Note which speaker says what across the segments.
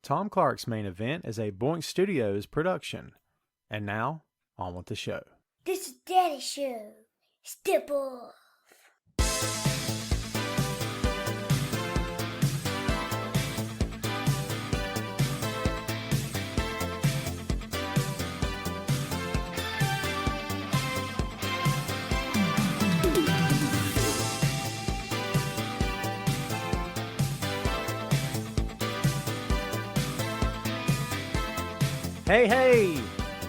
Speaker 1: Tom Clark's Main Event is a Boink Studios production. And now, on with the show.
Speaker 2: This is Daddy's show. Step off.
Speaker 1: Hey,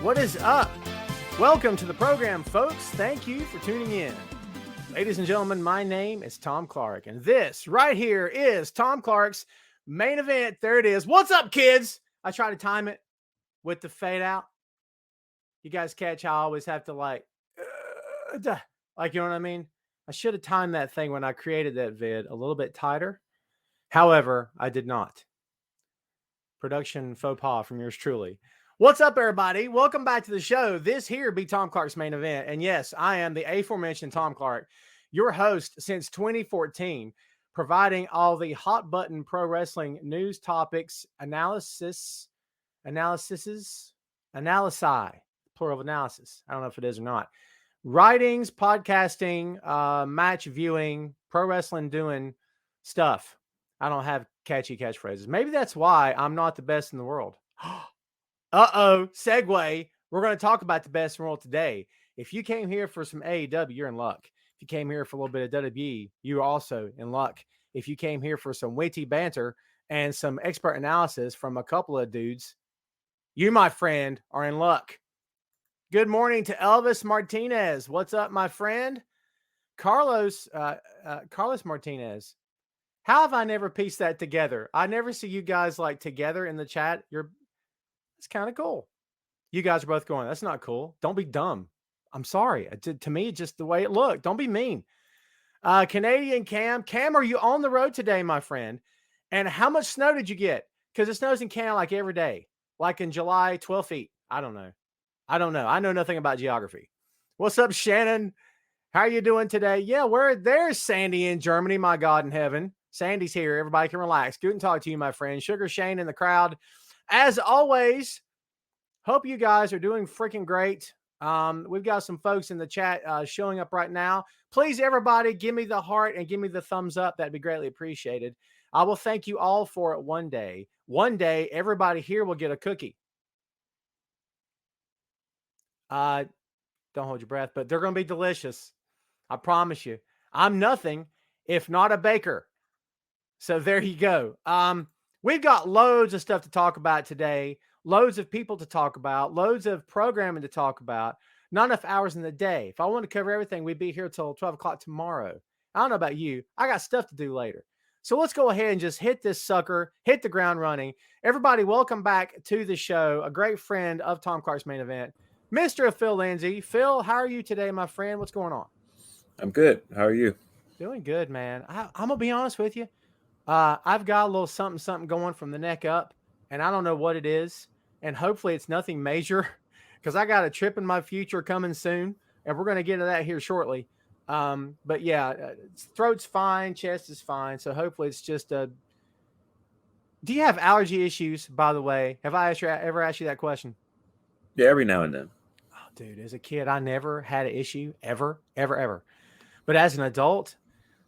Speaker 1: what is up? Welcome to the program, folks. Thank you for tuning in. Ladies and gentlemen, my name is Tom Clark, and this right here is Tom Clark's Main Event. There it is. What's up, kids? I try to time it with the fade out. You guys catch how I always have to like, you know what I mean? I should have timed that thing when I created that vid a little bit tighter. However, I did not. Production faux pas from yours truly. What's up, everybody? Welcome back to the show. This here be Tom Clark's Main Event. And yes, I am the aforementioned Tom Clark, your host since 2014, providing all the hot button pro wrestling news topics, analysis, plural of analysis. I don't know if it is or not. Writings, podcasting, match viewing, pro wrestling doing stuff. I don't have catchy catchphrases. Maybe that's why I'm not the best in the world. Segue. We're going to talk about the best in the world today. If you came here for some AEW, you're in luck. If you came here for a little bit of WWE, you're also in luck. If you came here for some witty banter and some expert analysis from a couple of dudes, you, my friend, are in luck. Good morning to Elvis Martinez. What's up, my friend? Carlos Martinez. How have I never pieced that together? I never see you guys like together in the chat. It's kind of cool. You guys are both going, that's not cool. Don't be dumb. I'm sorry. To me, it's just the way it looked. Don't be mean. Canadian Cam. Cam, are you on the road today, my friend? And how much snow did you get? Because it snows in Canada like every day. Like in July, 12 feet. I don't know. I know nothing about geography. What's up, Shannon? How are you doing today? Yeah, there's Sandy in Germany, my God in heaven. Sandy's here. Everybody can relax. Good to talk to you, my friend. Sugar Shane in the crowd. As always, hope you guys are doing freaking great. We've got some folks in the chat showing up right now. Please, everybody, give me the heart and give me the thumbs up. That'd be greatly appreciated. I will thank you all for it one day. One day, everybody here will get a cookie. Don't hold your breath, but they're going to be delicious. I promise you. I'm nothing if not a baker. So there you go. We've got loads of stuff to talk about today, loads of people to talk about, loads of programming to talk about, not enough hours in the day. If I want to cover everything, we'd be here till 12 o'clock tomorrow. I don't know about you. I got stuff to do later. So let's go ahead and just hit this sucker, hit the ground running. Everybody, welcome back to the show. A great friend of Tom Clark's Main Event, Mr. Phil Lindsey. Phil, how are you today, my friend? What's going on?
Speaker 3: I'm good. How are you?
Speaker 1: Doing good, man. I'm going to be honest with you. I've got a little something going from the neck up, and I don't know what it is. And hopefully it's nothing major because I got a trip in my future coming soon, and we're going to get to that here shortly. But yeah, throat's fine, chest is fine. So hopefully it's just do you have allergy issues, by the way? Have I ever asked you that question?
Speaker 3: Yeah, every now and then.
Speaker 1: Oh, dude, as a kid, I never had an issue ever. But as an adult,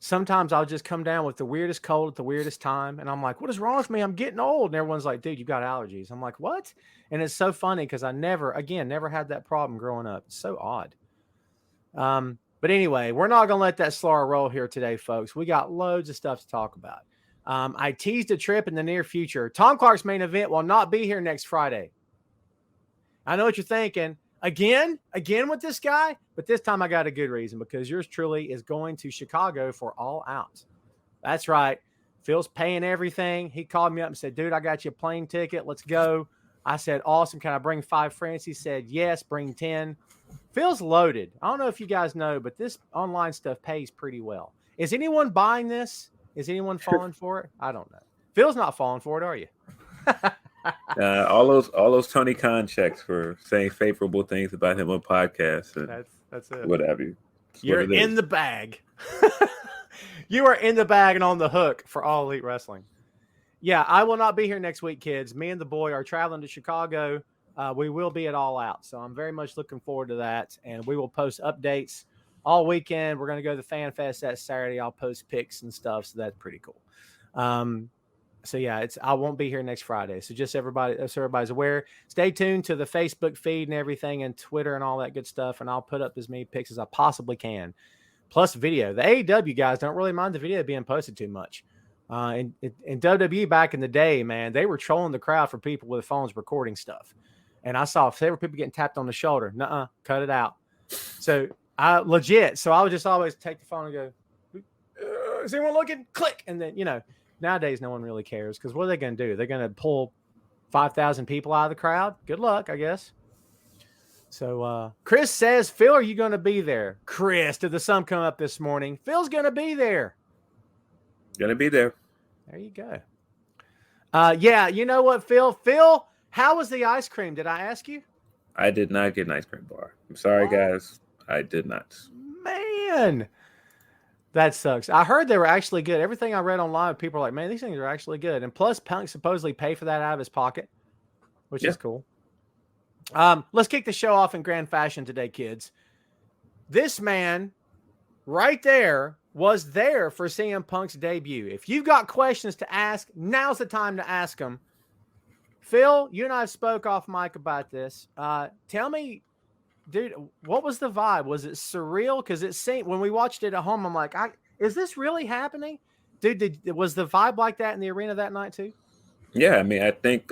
Speaker 1: sometimes I'll just come down with the weirdest cold at the weirdest time. And I'm like, what is wrong with me? I'm getting old. And everyone's like, dude, you've got allergies. I'm like, what? And it's so funny because I never had that problem growing up. It's so odd. But anyway, we're not going to let that slower roll here today, folks. We got loads of stuff to talk about. I teased a trip in the near future. Tom Clark's Main Event will not be here next Friday. I know what you're thinking. Again with this guy, but this time I got a good reason because yours truly is going to Chicago for All Out. That's right. Phil's paying everything. He called me up and said, dude, I got you a plane ticket. Let's go. I said, awesome. Can I bring 5 friends? He said, yes, bring 10. Phil's loaded. I don't know if you guys know, but this online stuff pays pretty well. Is anyone buying this? Is anyone falling for it? I don't know. Phil's not falling for it, are you?
Speaker 3: All those Tony Khan checks for saying favorable things about him on podcasts. And
Speaker 1: that's it.
Speaker 3: Whatever.
Speaker 1: You're in the bag. You are in the bag and on the hook for All Elite Wrestling. Yeah, I will not be here next week, kids. Me and the boy are traveling to Chicago. We will be at All Out, so I'm very much looking forward to that. And we will post updates all weekend. We're going to go to the Fan Fest that Saturday. I'll post pics and stuff, so that's pretty cool. So yeah, I won't be here next Friday. So just everybody's aware. Stay tuned to the Facebook feed and everything, and Twitter and all that good stuff. And I'll put up as many pics as I possibly can, plus video. The AEW guys don't really mind the video being posted too much. In WWE back in the day, man, they were trolling the crowd for people with phones recording stuff. And I saw several people getting tapped on the shoulder. Nuh-uh, cut it out. So I would just always take the phone and go, is anyone looking? Click. And then, nowadays no one really cares, because what are they going to do? They're going to pull 5,000 people out of the crowd? Good luck, I guess. So Chris says, Phil, are you going to be there? Chris, did the sun come up this morning? Phil's going to be there.
Speaker 3: Gonna be there.
Speaker 1: There you go. Yeah, you know what, Phil? Phil, how was the ice cream? Did I ask you?
Speaker 3: I did not get an ice cream bar. I'm sorry, guys. I did not.
Speaker 1: Man, that sucks. I heard they were actually good. Everything I read online, people are like, man, these things are actually good. And plus, Punk supposedly paid for that out of his pocket, which is cool. Let's kick the show off in grand fashion today, kids. This man right there was there for CM Punk's debut. If you've got questions to ask, now's the time to ask them. Phil, you and I spoke off mic about this. Tell me, dude, what was the vibe? Was it surreal? Because it seemed, when we watched it at home, I'm like, is this really happening? Dude, was the vibe like that in the arena that night too?
Speaker 3: Yeah, I mean, I think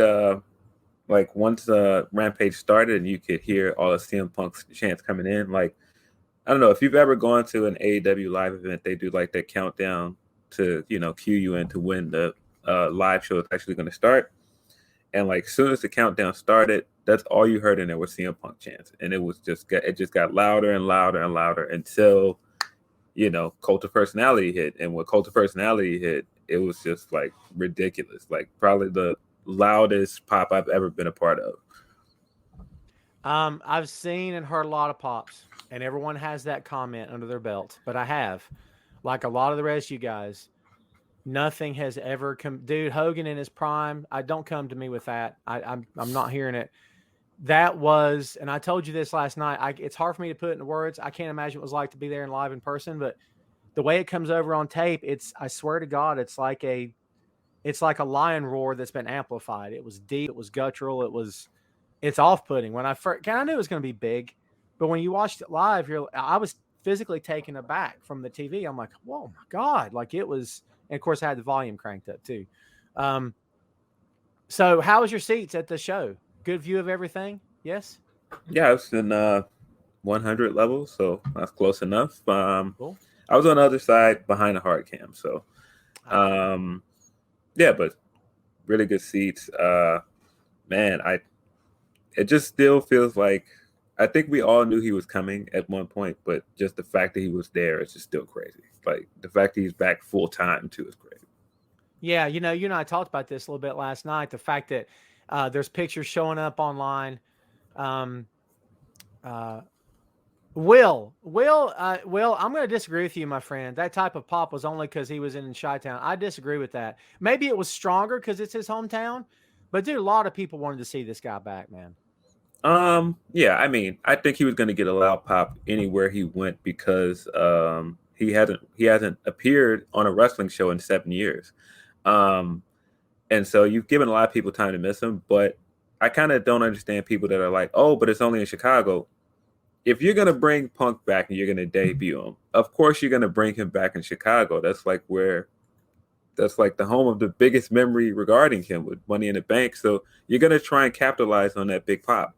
Speaker 3: once Rampage started and you could hear all of CM Punk's chants coming in, like, I don't know if you've ever gone to an AEW live event. They do like that countdown to, cue you in to when the live show is actually going to start. And like, as soon as the countdown started, that's all you heard in there was CM Punk chants. And it just got louder and louder and louder until, Cult of Personality hit. And when Cult of Personality hit, it was just like ridiculous. Like probably the loudest pop I've ever been a part of.
Speaker 1: I've seen and heard a lot of pops, and everyone has that comment under their belt. But I have, like a lot of the rest of you guys, nothing has ever come. Dude, Hogan in his prime, don't come to me with that. I'm not hearing it. That was, and I told you this last night. It's hard for me to put it into words. I can't imagine what it was like to be there and live in person. But the way it comes over on tape, I swear to God, it's like a lion roar that's been amplified. It was deep. It was guttural. It's off-putting. When I knew it was going to be big, but when you watched it live, I was physically taken aback from the TV. I'm like, whoa, my God. Like it was, and of course I had the volume cranked up too. So how was your seats at the show? Good view of everything? Yes?
Speaker 3: Yeah, I was in 100 levels, so that's close enough.
Speaker 1: Cool.
Speaker 3: I was on the other side behind the hard cam. So, yeah, but really good seats. Man, it just still feels like, I think we all knew he was coming at one point, but just the fact that he was there is just still crazy. Like the fact that he's back full time too is crazy. Yeah,
Speaker 1: you and I talked about this a little bit last night. The fact that there's pictures showing up online. Will, I'm going to disagree with you, my friend. That type of pop was only because he was in Chi-Town. I disagree with that. Maybe it was stronger because it's his hometown, but dude, a lot of people wanted to see this guy back, man.
Speaker 3: Yeah, I mean, I think he was going to get a loud pop anywhere he went because he hasn't appeared on a wrestling show in 7 years. And so you've given a lot of people time to miss him, but I kind of don't understand people that are like, oh, but it's only in Chicago. If you're going to bring Punk back and you're going to debut him, of course you're going to bring him back in Chicago. That's like the home of the biggest memory regarding him with Money in the Bank. So you're going to try and capitalize on that big pop.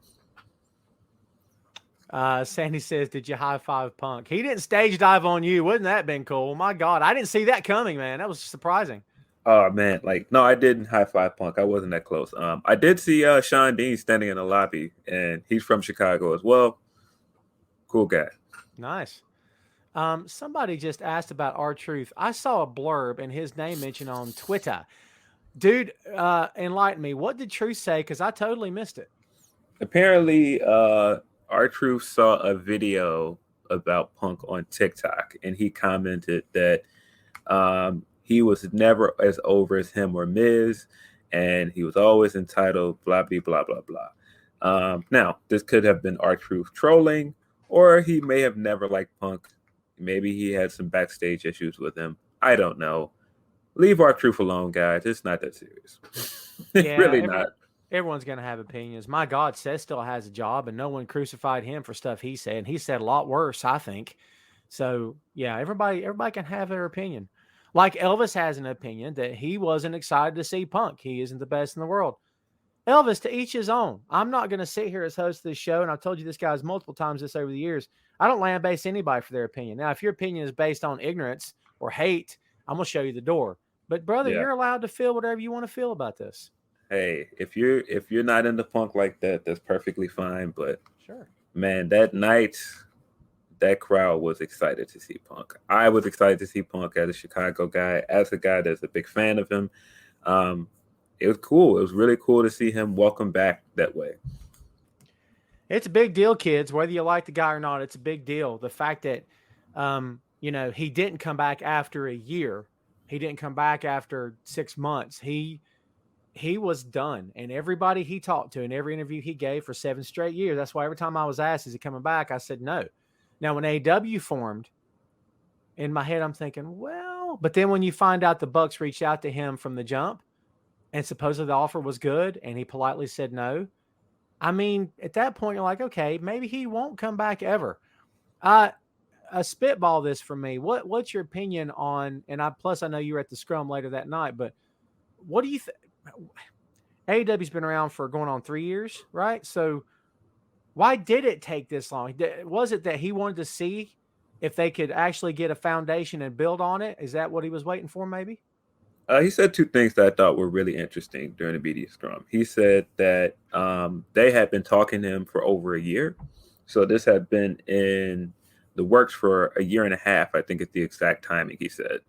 Speaker 1: Sandy says, did you high five Punk? He didn't stage dive on you. Wouldn't that have been cool? My God, I didn't see that coming, man. That was surprising.
Speaker 3: Oh, man. No, I didn't high five Punk. I wasn't that close. I did see Sean Dean standing in the lobby, and he's from Chicago as well. Cool guy.
Speaker 1: Nice. Somebody just asked about R-Truth. I saw a blurb and his name mentioned on Twitter. Dude, enlighten me. What did Truth say? Because I totally missed it.
Speaker 3: Apparently, R-Truth saw a video about Punk on TikTok, and he commented that he was never as over as him or Miz, and he was always entitled, blah, blah, blah, blah, blah. Now, this could have been R-Truth trolling, or he may have never liked Punk. Maybe he had some backstage issues with him. I don't know. Leave R-Truth alone, guys. It's not that serious.
Speaker 1: Yeah,
Speaker 3: really not.
Speaker 1: Everyone's going to have opinions. My God, Seth still has a job, and no one crucified him for stuff he said. And he said a lot worse, I think. So, yeah, everybody can have their opinion. Like Elvis has an opinion that he wasn't excited to see Punk. He isn't the best in the world. Elvis, to each his own. I'm not going to sit here as host of this show, and I've told you this, guys, multiple times this over the years. I don't lambaste anybody for their opinion. Now, if your opinion is based on ignorance or hate, I'm going to show you the door. But, brother, you're allowed to feel whatever you want to feel about this.
Speaker 3: Hey, if you're not into Punk like that, that's perfectly fine. But
Speaker 1: sure,
Speaker 3: man, that night, that crowd was excited to see Punk. I was excited to see Punk as a Chicago guy, as a guy that's a big fan of him. It was cool. It was really cool to see him welcome back that way.
Speaker 1: It's a big deal, kids. Whether you like the guy or not, it's a big deal. The fact that, he didn't come back after a year. He didn't come back after 6 months. He was done. And everybody he talked to in every interview he gave for 7 straight years, that's why every time I was asked, is he coming back? I said no. Now, when AEW formed, in my head, I'm thinking, well, but then when you find out the Bucks reached out to him from the jump and supposedly the offer was good and he politely said no, I mean, at that point, you're like, okay, maybe he won't come back ever. A spitball this for me. What's your opinion on, and I know you were at the scrum later that night, but what do you think? AEW's been around for going on 3 years, right? So why did it take this long? Was it that he wanted to see if they could actually get a foundation and build on it? Is that what he was waiting for, maybe?
Speaker 3: He said 2 things that I thought were really interesting during the media scrum. He said that they had been talking to him for over a year. So this had been in the works for a year and a half, I think is the exact timing he said.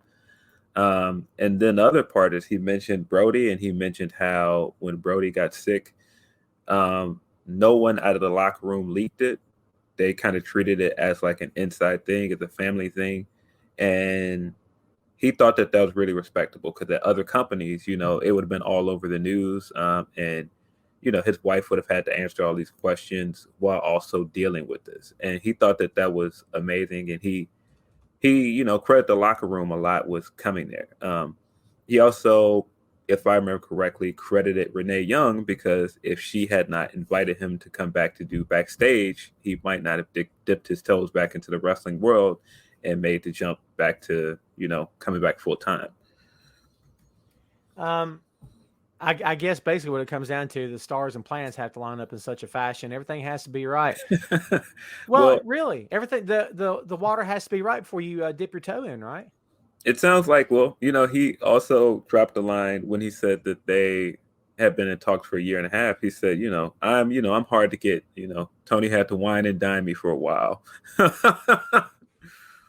Speaker 3: And then the other part is he mentioned Brody, and he mentioned how when Brody got sick, no one out of the locker room leaked it. They kind of treated it as like an inside thing, as a family thing. And he thought that was really respectable because at other companies, it would have been all over the news. And his wife would have had to answer all these questions while also dealing with this. And he thought that was amazing. And he credited the locker room a lot with coming there. He also, if I remember correctly, credited Renee Young because if she had not invited him to come back to do backstage, he might not have dipped his toes back into the wrestling world and made the jump back to, coming back full time.
Speaker 1: I guess basically what it comes down to, the stars and planets have to line up in such a fashion. Everything has to be right. well, really, everything, the water has to be right before you dip your toe in, right?
Speaker 3: It sounds like, he also dropped the line when he said that they had been in talks for a year and a half. He said, I'm hard to get, Tony had to wine and dine me for a while.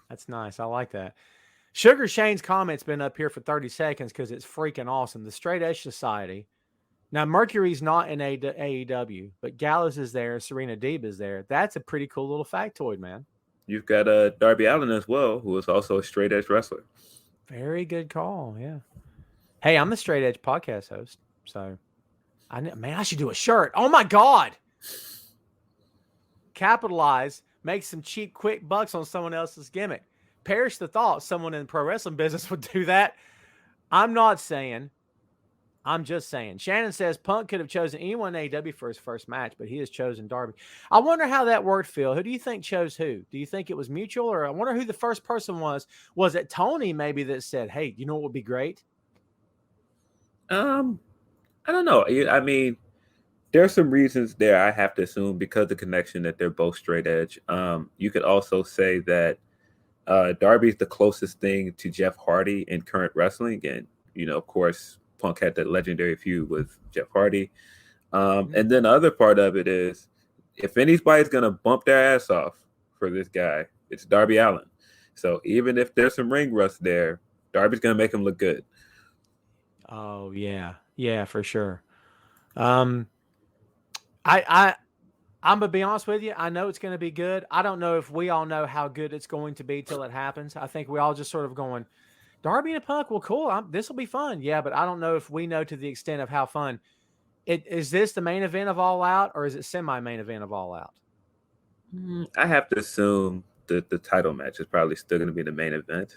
Speaker 1: That's nice. I like that. Sugar Shane's comment's been up here for 30 seconds because it's freaking awesome. The Straight Edge Society. Now, Mercury's not in AEW, but Gallows is there. Serena Deeb is there. That's a pretty cool little factoid, man.
Speaker 3: You've got Darby Allin as well, who is also a straight edge wrestler.
Speaker 1: Very good call, yeah. Hey, I'm the Straight Edge podcast host, so I should do a shirt. Oh my God! Capitalize, make some cheap, quick bucks on someone else's gimmick. Perish the thought someone in the pro wrestling business would do that. I'm not saying. I'm just saying. Shannon says Punk could have chosen anyone in AEW for his first match, but he has chosen Darby. I wonder how that worked, Phil. Who do you think chose who? Do you think it was mutual, or I wonder who the first person was? Was it Tony maybe that said, hey, you know what would be great?
Speaker 3: I don't know. I mean, there's some reasons there I have to assume because of the connection that they're both straight edge. You could also say that Darby's the closest thing to Jeff Hardy in current wrestling. And, of course, Punk had that legendary feud with Jeff Hardy. And then the other part of it is, if anybody's going to bump their ass off for this guy, it's Darby Allin. So even if there's some ring rust there, Darby's going to make him look good.
Speaker 1: Oh, yeah. Yeah, for sure. I'm going to be honest with you. I know it's going to be good. I don't know if we all know how good it's going to be till it happens. I think we all just sort of going, Darby and Punk, well, cool. This will be fun. Yeah, but I don't know if we know to the extent of how fun. Is this the main event of All Out, or is it semi-main event of All Out?
Speaker 3: I have to assume that the title match is probably still going to be the main event.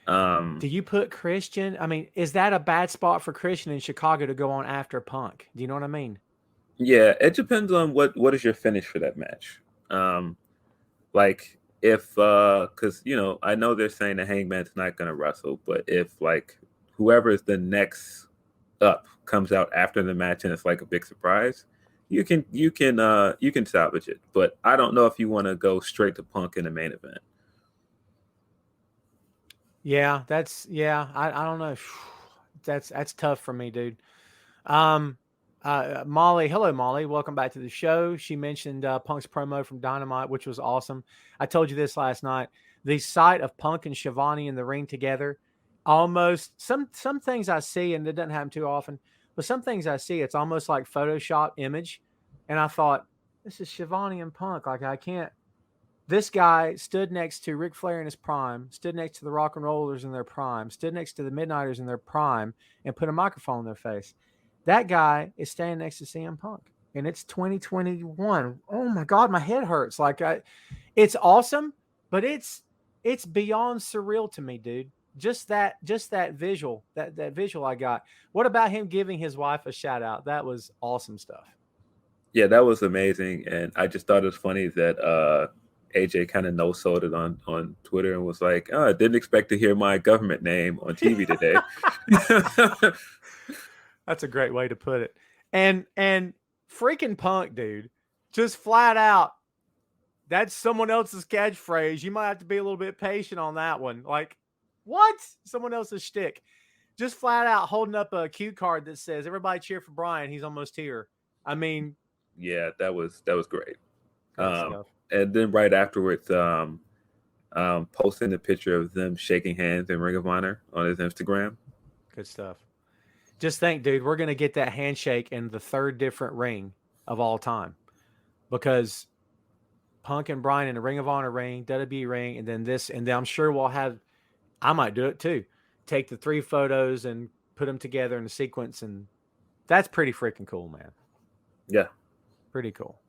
Speaker 1: Do you put Christian? I mean, is that a bad spot for Christian in Chicago to go on after Punk? Do you know what I mean?
Speaker 3: Yeah, it depends on what is your finish for that match. Like if because I know they're saying the Hangman's not going to wrestle, but if like whoever is the next up comes out after the match and it's like a big surprise, you can salvage it. But I don't know if you want to go straight to Punk in the main event.
Speaker 1: Yeah, I don't know. That's tough for me, dude. Molly, hello, Molly. Welcome back to the show. She mentioned Punk's promo from Dynamite, which was awesome. I told you this last night. The sight of Punk and Shivani in the ring together, almost some things I see, and it doesn't happen too often, but some things I see, it's almost like Photoshop image. And I thought, this is Shivani and Punk. Like, I can't. This guy stood next to Ric Flair in his prime, stood next to the Rock and Rollers in their prime, stood next to the Midnighters in their prime, and put a microphone in their face. That guy is standing next to CM Punk, and it's 2021. Oh my God, my head hurts. Like, it's awesome, but it's beyond surreal to me, dude. Just that visual, that visual I got. What about him giving his wife a shout out? That was awesome stuff.
Speaker 3: Yeah, that was amazing, and I just thought it was funny that AJ kind of no-sold it on Twitter and was like, "Oh, I didn't expect to hear my government name on TV today."
Speaker 1: That's a great way to put it. And freaking Punk, dude, just flat out, that's someone else's catchphrase. You might have to be a little bit patient on that one. Like, what? Someone else's shtick. Just flat out holding up a cue card that says, "Everybody cheer for Brian. He's almost here." I mean,
Speaker 3: yeah, that was great.
Speaker 1: Stuff.
Speaker 3: And then right afterwards, posting the picture of them shaking hands in Ring of Honor on his Instagram.
Speaker 1: Good stuff. Just think, dude, we're going to get that handshake in the third different ring of all time, because Punk and Bryan in the Ring of Honor ring, WWE ring, and then this, and then I'm sure we'll have, I might do it too, take the 3 photos and put them together in a sequence, and that's pretty freaking cool, man.
Speaker 3: Yeah.
Speaker 1: Pretty cool.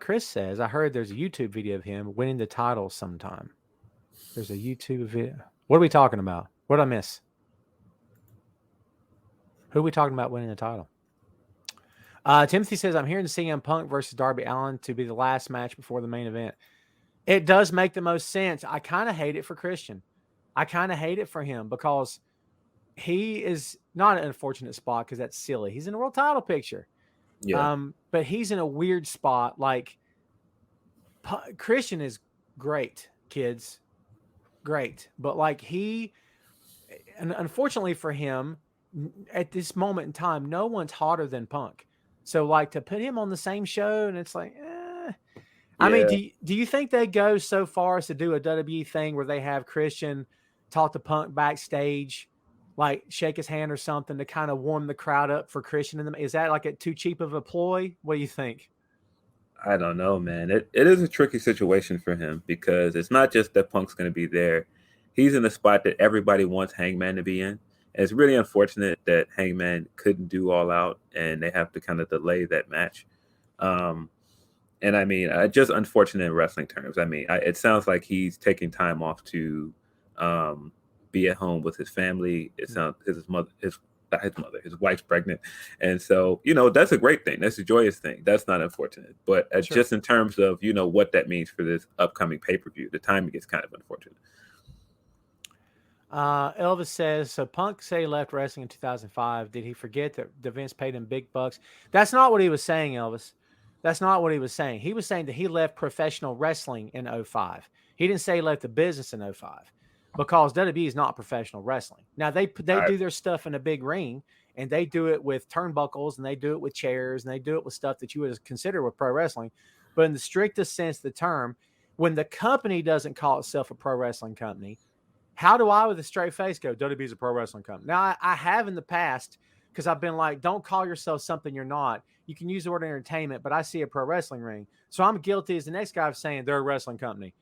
Speaker 1: Chris says, I heard there's a YouTube video of him winning the title sometime. There's a YouTube video. What are we talking about? What did I miss? Who are we talking about winning the title? Timothy says, I'm hearing CM Punk versus Darby Allin to be the last match before the main event. It does make the most sense. I kind of hate it for Christian. I kind of hate it for him because he is not an unfortunate spot because that's silly. He's in a world title picture.
Speaker 3: Yeah.
Speaker 1: But he's in a weird spot. Like, Christian is great, kids. Great. But like and unfortunately for him, at this moment in time, no one's hotter than Punk. So like to put him on the same show, and it's like,
Speaker 3: Yeah.
Speaker 1: I mean, do you think they go so far as to do a WWE thing where they have Christian talk to Punk backstage, like shake his hand or something to kind of warm the crowd up for Christian? Is that like too cheap of a ploy? What do you think?
Speaker 3: I don't know, man. It is a tricky situation for him because it's not just that Punk's going to be there. He's in the spot that everybody wants Hangman to be in. And it's really unfortunate that Hangman couldn't do All Out and they have to kind of delay that match. And I mean, just unfortunate in wrestling terms. I mean, it sounds like he's taking time off to be at home with his family. It sounds his wife's pregnant, and so that's a great thing. That's a joyous thing. That's not unfortunate, but
Speaker 1: Sure.
Speaker 3: just in terms of what that means for this upcoming pay-per-view, the timing is kind of unfortunate.
Speaker 1: Elvis says, so Punk say he left wrestling in 2005. Did he forget that Vince paid him big bucks? That's not what he was saying, Elvis. That's not what he was saying. He was saying that he left professional wrestling in 05. He didn't say he left the business in 05 because WWE is not professional wrestling. Now they do their stuff in a big ring, and they do it with turnbuckles, and they do it with chairs, and they do it with stuff that you would consider with pro wrestling. But in the strictest sense of the term, when the company doesn't call itself a pro wrestling company, how do I, with a straight face, go, WWE is a pro wrestling company? Now, I have in the past, because I've been like, don't call yourself something you're not. You can use the word entertainment, but I see a pro wrestling ring. So I'm guilty as the next guy of saying they're a wrestling company.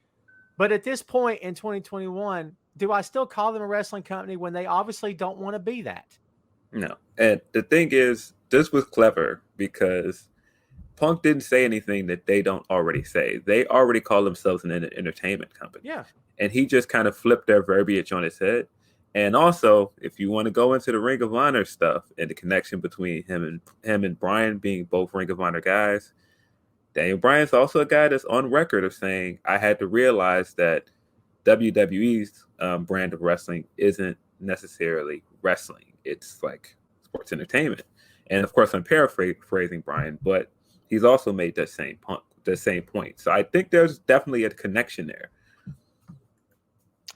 Speaker 1: But at this point in 2021, do I still call them a wrestling company when they obviously don't want to be that?
Speaker 3: No. And the thing is, this was clever because Punk didn't say anything that they don't already say. They already call themselves an entertainment company.
Speaker 1: Yeah.
Speaker 3: And he just kind of flipped their verbiage on his head. And also, if you want to go into the Ring of Honor stuff and the connection between him and Bryan being both Ring of Honor guys, Daniel Bryan's also a guy that's on record of saying, I had to realize that WWE's brand of wrestling isn't necessarily wrestling. It's like sports entertainment. And of course, I'm paraphrasing Bryan, but he's also made that same point. So I think there's definitely a connection there.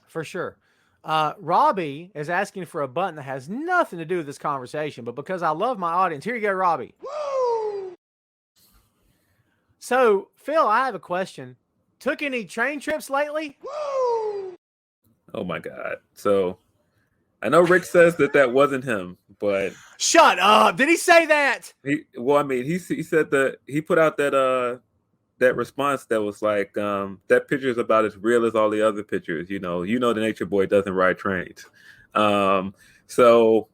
Speaker 1: For sure. Robbie is asking for a button that has nothing to do with this conversation, but because I love my audience, here you go, Robbie. Woo! So, Phil, I have a question. Took any train trips lately? Woo!
Speaker 3: Oh my God. So I know Rick says that wasn't him, but
Speaker 1: shut up. Did he say that?
Speaker 3: He said that he put out that response that was like, that picture is about as real as all the other pictures. You know, the Nature Boy doesn't ride trains. So,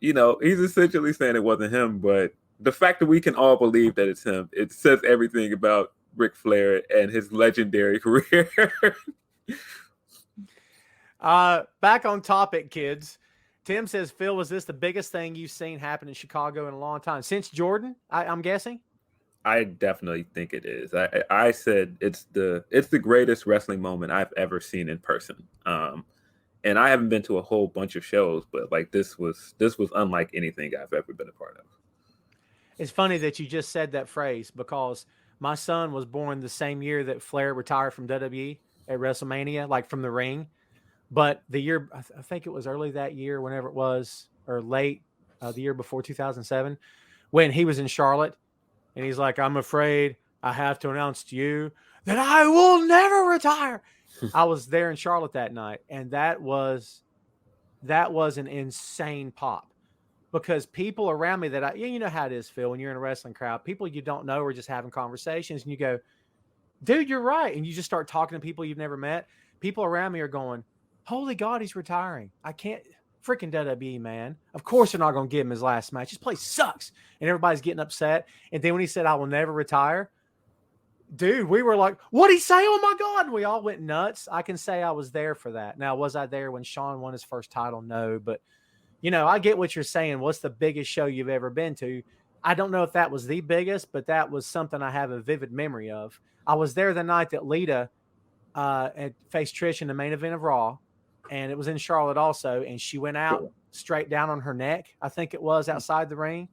Speaker 3: he's essentially saying it wasn't him, but the fact that we can all believe that it's him, it says everything about Ric Flair and his legendary career.
Speaker 1: Back on topic, kids. Tim says, Phil, was this the biggest thing you've seen happen in Chicago in a long time? Since Jordan, I'm guessing?
Speaker 3: I definitely think it is. I said it's the greatest wrestling moment I've ever seen in person. And I haven't been to a whole bunch of shows, but like this was unlike anything I've ever been a part of.
Speaker 1: It's funny that you just said that phrase because my son was born the same year that Flair retired from WWE at WrestleMania, like from the ring. But the year, I think it was early that year, whenever it was, or late the year before 2007, when he was in Charlotte. And he's like, I'm afraid I have to announce to you that I will never retire. I was there in Charlotte that night. And that was an insane pop because people around me that you know how it is, Phil, when you're in a wrestling crowd, people you don't know are just having conversations and you go, dude, you're right. And you just start talking to people you've never met. People around me are going, holy God, he's retiring. I can't. Freaking WWE, man. Of course they're not going to give him his last match. His place sucks. And everybody's getting upset. And then when he said, I will never retire, dude, we were like, what'd he say? Oh my God. And we all went nuts. I can say I was there for that. Now, was I there when Shawn won his first title? No. But, I get what you're saying. What's the biggest show you've ever been to? I don't know if that was the biggest, but that was something I have a vivid memory of. I was there the night that Lita had faced Trish in the main event of Raw. And it was in Charlotte also. And she went out straight down on her neck, I think it was, outside the ring.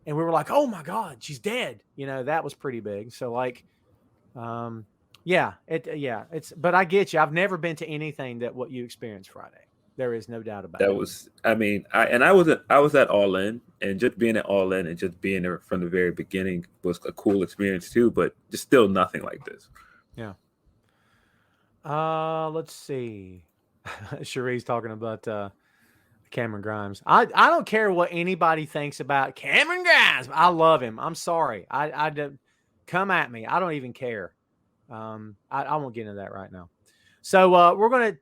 Speaker 1: And we were like, oh my God, she's dead. That was pretty big. So like, but I get you. I've never been to anything that what you experienced Friday. There is no doubt about it.
Speaker 3: That was, I was at All In, and just being at All In and just being there from the very beginning was a cool experience too, but just still nothing like this.
Speaker 1: Yeah. Let's see. Cherie's talking about Cameron Grimes. I don't care what anybody thinks about Cameron Grimes. I love him. I'm sorry. I come at me. I don't even care. I won't get into that right now. So we're gonna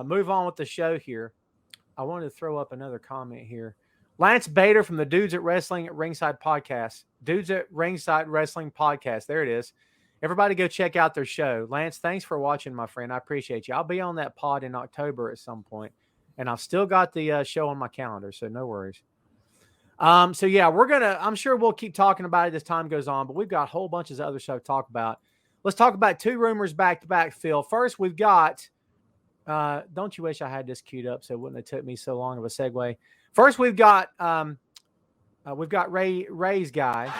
Speaker 1: move on with the show here. I wanted to throw up another comment here. Lance Bader from the Dudes at Wrestling at Ringside Podcast. Dudes at Ringside Wrestling Podcast. There it is. Everybody go check out their show. Lance, thanks for watching, my friend. I appreciate you. I'll be on that pod in October at some point, and I've still got the show on my calendar, so no worries. So yeah, I'm sure we'll keep talking about it as time goes on, but we've got a whole bunch of other stuff to talk about. Let's talk about two rumors back to back, Phil. First, we've got, don't you wish I had this queued up so it wouldn't have took me so long of a segue. First, we've got Ray's guy.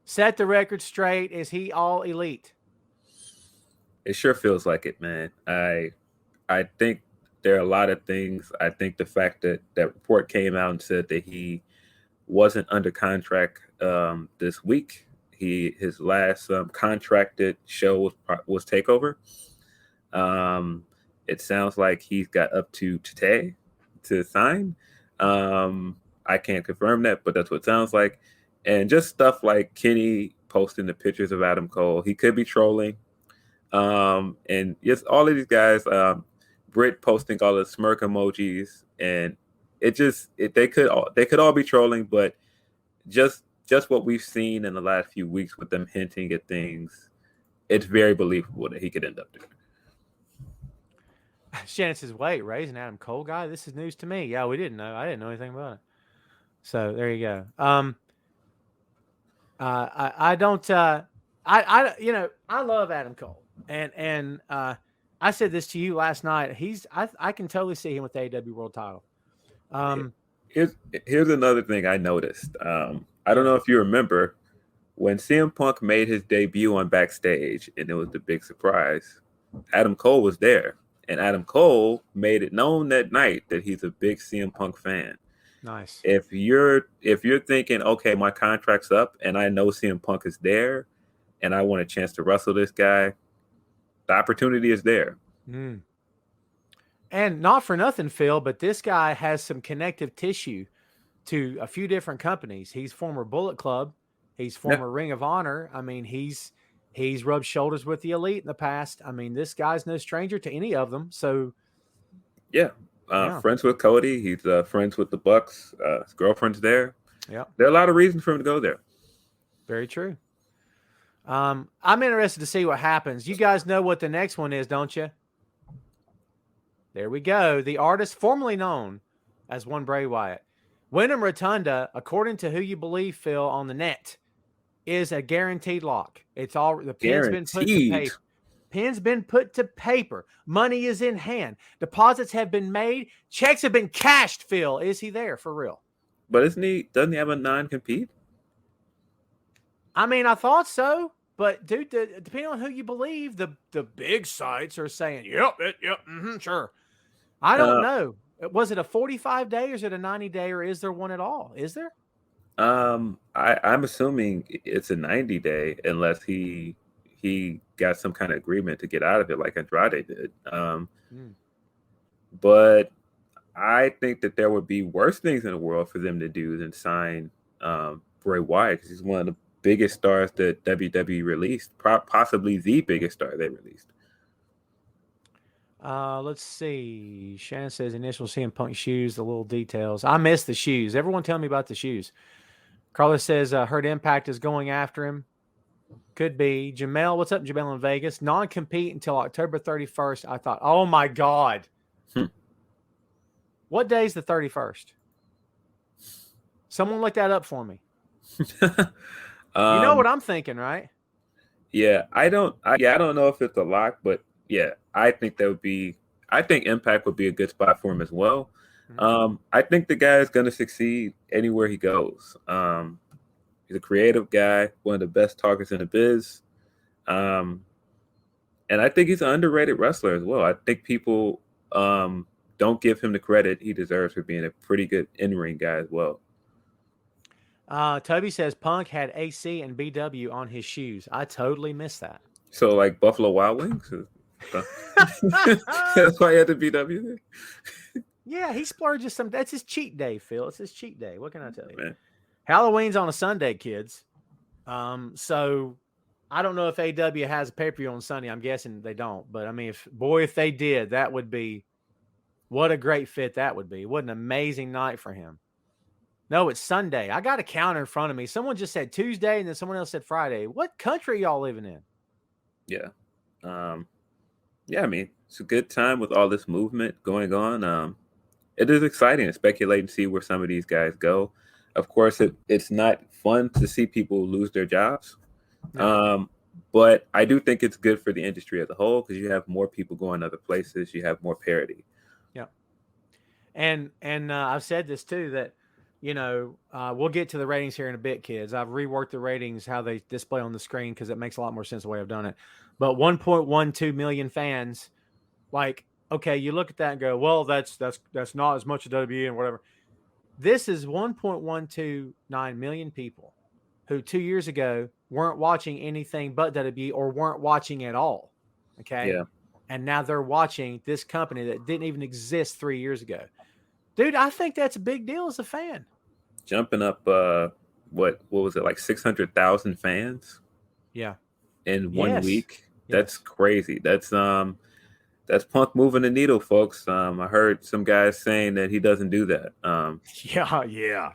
Speaker 1: Set the record straight. Is he all elite?
Speaker 3: It sure feels like it, man. I think there are a lot of things. I think the fact that report came out and said that he wasn't under contract this week. His last contracted show was Takeover. It sounds like he's got up to today to sign. I can't confirm that, but that's what it sounds like. And just stuff like Kenny posting the pictures of Adam Cole. He could be trolling. And just all of these guys, Britt posting all the smirk emojis, and they could all be trolling, but just what we've seen in the last few weeks with them hinting at things, it's very believable that he could end up doing it.
Speaker 1: Shannon says, wait, Ray's an Adam Cole guy? This is news to me. Yeah, we didn't know. I didn't know anything about it. So there you go. I don't, I love Adam Cole. And I said this to you last night. I can totally see him with the AEW World Title.
Speaker 3: Here's another thing I noticed. I don't know if you remember when CM Punk made his debut on Backstage, and it was the big surprise. Adam Cole was there, and Adam Cole made it known that night that he's a big CM Punk fan.
Speaker 1: Nice.
Speaker 3: If you're thinking, okay, my contract's up, and I know CM Punk is there, and I want a chance to wrestle this guy, the opportunity is there.
Speaker 1: Mm. And not for nothing, Phil, but this guy has some connective tissue to a few different companies. He's former Bullet Club. He's former Ring of Honor. I mean, he's rubbed shoulders with the Elite in the past. I mean, this guy's no stranger to any of them. So,
Speaker 3: friends with Cody. He's friends with the Bucks. His girlfriend's there.
Speaker 1: Yeah,
Speaker 3: there are a lot of reasons for him to go there.
Speaker 1: Very true. I'm interested to see what happens. You guys know what the next one is, don't you? There we go. The artist formerly known as one Bray Wyatt. Wyndham Rotunda, according to who you believe, Phil, on the net, is a guaranteed lock. It's all the pen's been put to paper. Pen's been put to paper. Money is in hand. Deposits have been made. Checks have been cashed, Phil. Is he there for real?
Speaker 3: But doesn't he have a non-compete?
Speaker 1: I mean, I thought so, but dude, depending on who you believe, the big sites are saying, yep, sure. I don't know. Was it a 45-day or is it a 90-day or is there one at all? Is there?
Speaker 3: I'm assuming it's a 90-day unless he got some kind of agreement to get out of it like Andrade did. But I think that there would be worse things in the world for them to do than sign Bray Wyatt, because he's one of the biggest stars that WWE released, possibly the biggest star they released.
Speaker 1: Let's see. Shannon says initial CM Punk shoes, the little details. I miss the shoes. Everyone tell me about the shoes. Carlos says Hurt Impact is going after him. Could be. Jamel, what's up, Jamel in Vegas? Non-compete until October 31st. I thought, oh my God. What day is the 31st? Someone look that up for me. You know what I'm thinking, right?
Speaker 3: Yeah, I don't know if it's a lock, but yeah, I think Impact would be a good spot for him as well. I think the guy is going to succeed anywhere he goes. He's a creative guy, one of the best talkers in the biz. And I think he's an underrated wrestler as well. I think people don't give him the credit he deserves for being a pretty good in-ring guy as well.
Speaker 1: Toby says Punk had AC and BW on his shoes. I totally missed that.
Speaker 3: So like Buffalo Wild Wings? That's why he had the BW there?
Speaker 1: Yeah, he splurges some. That's his cheat day, Phil. It's his cheat day. What can I tell you?
Speaker 3: Man.
Speaker 1: Halloween's on a Sunday, kids. So I don't know if AEW has a pay-per-view on Sunday. I'm guessing they don't. But I mean, if they did, that would be what a great fit that would be. What an amazing night for him. No, it's Sunday. I got a counter in front of me. Someone just said Tuesday, and then someone else said Friday. What country y'all living in?
Speaker 3: Yeah. I mean, it's a good time with all this movement going on. It is exciting to speculate and see where some of these guys go. Of course, it's not fun to see people lose their jobs. No. But I do think it's good for the industry as a whole because you have more people going other places. You have more parity.
Speaker 1: Yeah. And I've said this too, that, we'll get to the ratings here in a bit, kids. I've reworked the ratings, how they display on the screen, because it makes a lot more sense the way I've done it. But 1.12 million fans, like, okay, you look at that and go, well, that's not as much as WWE and whatever. This is 1.129 million people who 2 years ago weren't watching anything but WWE or weren't watching at all. Okay.
Speaker 3: Yeah.
Speaker 1: And now they're watching this company that didn't even exist 3 years ago. Dude, I think that's a big deal as a fan.
Speaker 3: Jumping up what was it, like 600,000 fans
Speaker 1: Yeah.
Speaker 3: in 1 week?
Speaker 1: Yes.
Speaker 3: That's crazy. That's Punk moving the needle, folks. I heard some guys saying that he doesn't do that.
Speaker 1: Yeah. Yeah.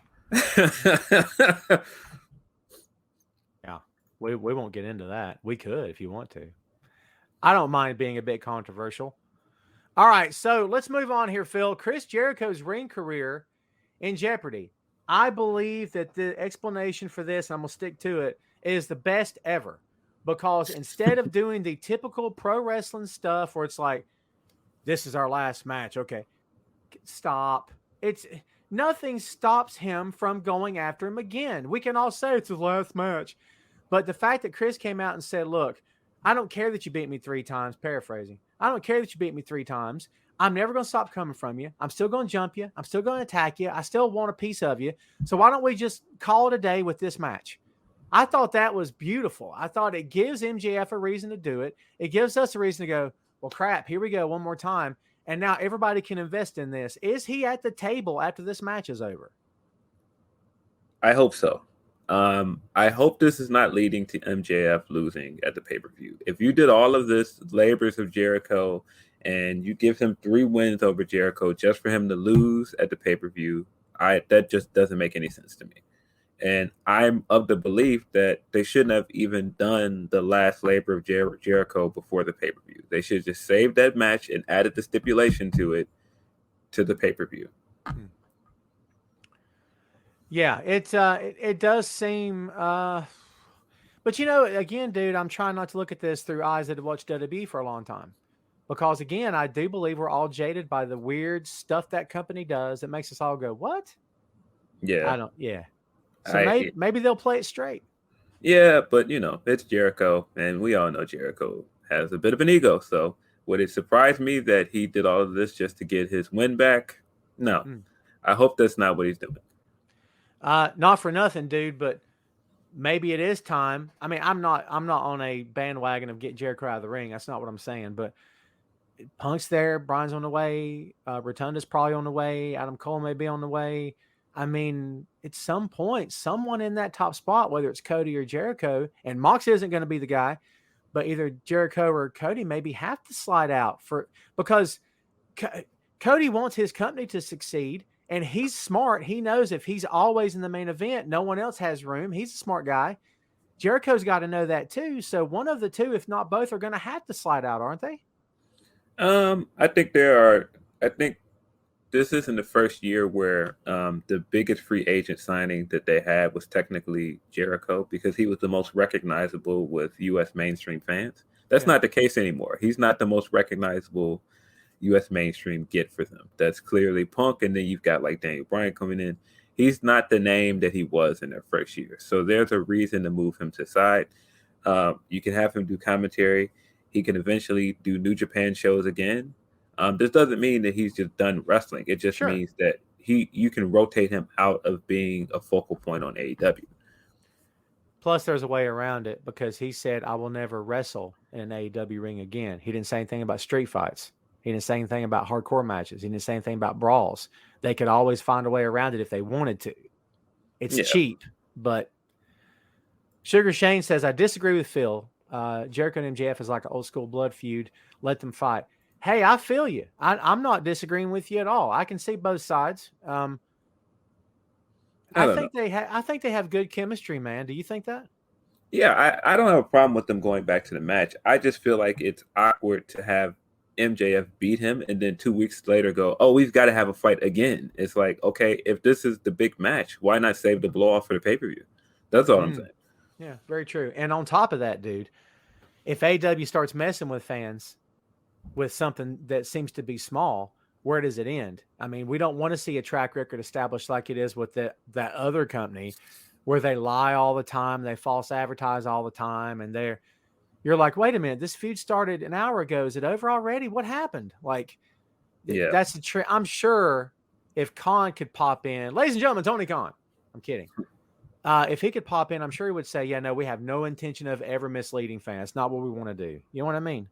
Speaker 1: Yeah. We won't get into that. We could if you want to. I don't mind being a bit controversial. All right, so let's move on here, Phil. Chris Jericho's ring career in jeopardy. I believe that the explanation for this, and I'm going to stick to it, is the best ever. Because instead of doing the typical pro wrestling stuff where it's like, this is our last match. Okay, stop. It's nothing stops him from going after him again. We can all say it's his last match. But the fact that Chris came out and said, look, I don't care that you beat me 3 times, paraphrasing. I don't care that you beat me 3 times. I'm never going to stop coming from you. I'm still going to jump you. I'm still going to attack you. I still want a piece of you. So why don't we just call it a day with this match? I thought that was beautiful. I thought it gives MJF a reason to do it. It gives us a reason to go, well, crap, here we go one more time. And now everybody can invest in this. Is he at the table after this match is over?
Speaker 3: I hope so. I hope this is not leading to MJF losing at the pay-per-view. If you did all of this labors of Jericho and you give him 3 wins over Jericho just for him to lose at the pay-per-view, that just doesn't make any sense to me. And I'm of the belief that they shouldn't have even done the last labor of Jericho before the pay-per-view. They should just save that match and added the stipulation to it to the pay-per-view.
Speaker 1: Yeah, it does seem but again, dude, I'm trying not to look at this through eyes that have watched WWE for a long time. Because again, I do believe we're all jaded by the weird stuff that company does that makes us all go, "What?"
Speaker 3: Yeah.
Speaker 1: So maybe they'll play it straight.
Speaker 3: Yeah, but it's Jericho, and we all know Jericho has a bit of an ego. So would it surprise me that he did all of this just to get his win back? No. I hope that's not what he's doing.
Speaker 1: Not for nothing, dude, but maybe it is time. I mean, I'm not on a bandwagon of get Jericho out of the ring. That's not what I'm saying. But Punk's there, Bryan's on the way, Rotunda's probably on the way, Adam Cole may be on the way. I mean, at some point, someone in that top spot, whether it's Cody or Jericho, and Mox isn't going to be the guy, but either Jericho or Cody maybe have to slide out because Cody wants his company to succeed. And he's smart. He knows if he's always in the main event, no one else has room. He's a smart guy. Jericho's got to know that too. So one of the two, if not both, are going to have to slide out, aren't they?
Speaker 3: I think this isn't the first year where the biggest free agent signing that they had was technically Jericho because he was the most recognizable with U.S. mainstream fans. That's not the case anymore. He's not the most recognizable U.S. mainstream get for them. That's clearly Punk, and then you've got like Daniel Bryan coming in. He's not the name that he was in their first year. So there's a reason to move him to side. You can have him do commentary. He can eventually do New Japan shows again. This doesn't mean that he's just done wrestling. It just means that you can rotate him out of being a focal point on AEW.
Speaker 1: Plus, there's a way around it because he said, I will never wrestle in an AEW ring again. He didn't say anything about street fights. He didn't say anything about hardcore matches. He didn't say anything about brawls. They could always find a way around it if they wanted to. It's cheap, but Sugar Shane says, I disagree with Phil. Jericho and MJF is like an old school blood feud. Let them fight. Hey, I feel you. I'm not disagreeing with you at all. I can see both sides. I think they have good chemistry, man. Do you think that?
Speaker 3: Yeah, I don't have a problem with them going back to the match. I just feel like it's awkward to have MJF beat him and then 2 weeks later go, oh, we've got to have a fight again. It's like, okay, if this is the big match, why not save the blow off for the pay-per-view? That's all I'm saying.
Speaker 1: Yeah, very true. And on top of that, dude, if AEW starts messing with fans with something that seems to be small, where does it end? I mean, we don't want to see a track record established like it is with that other company where they lie all the time, they false advertise all the time, and you're like, wait a minute, this feud started an hour ago. Is it over already? What happened? Like, that's the trick. I'm sure if Khan could pop in, ladies and gentlemen, Tony Khan. I'm kidding. If he could pop in, I'm sure he would say, yeah, no, we have no intention of ever misleading fans. Not what we want to do. You know what I mean?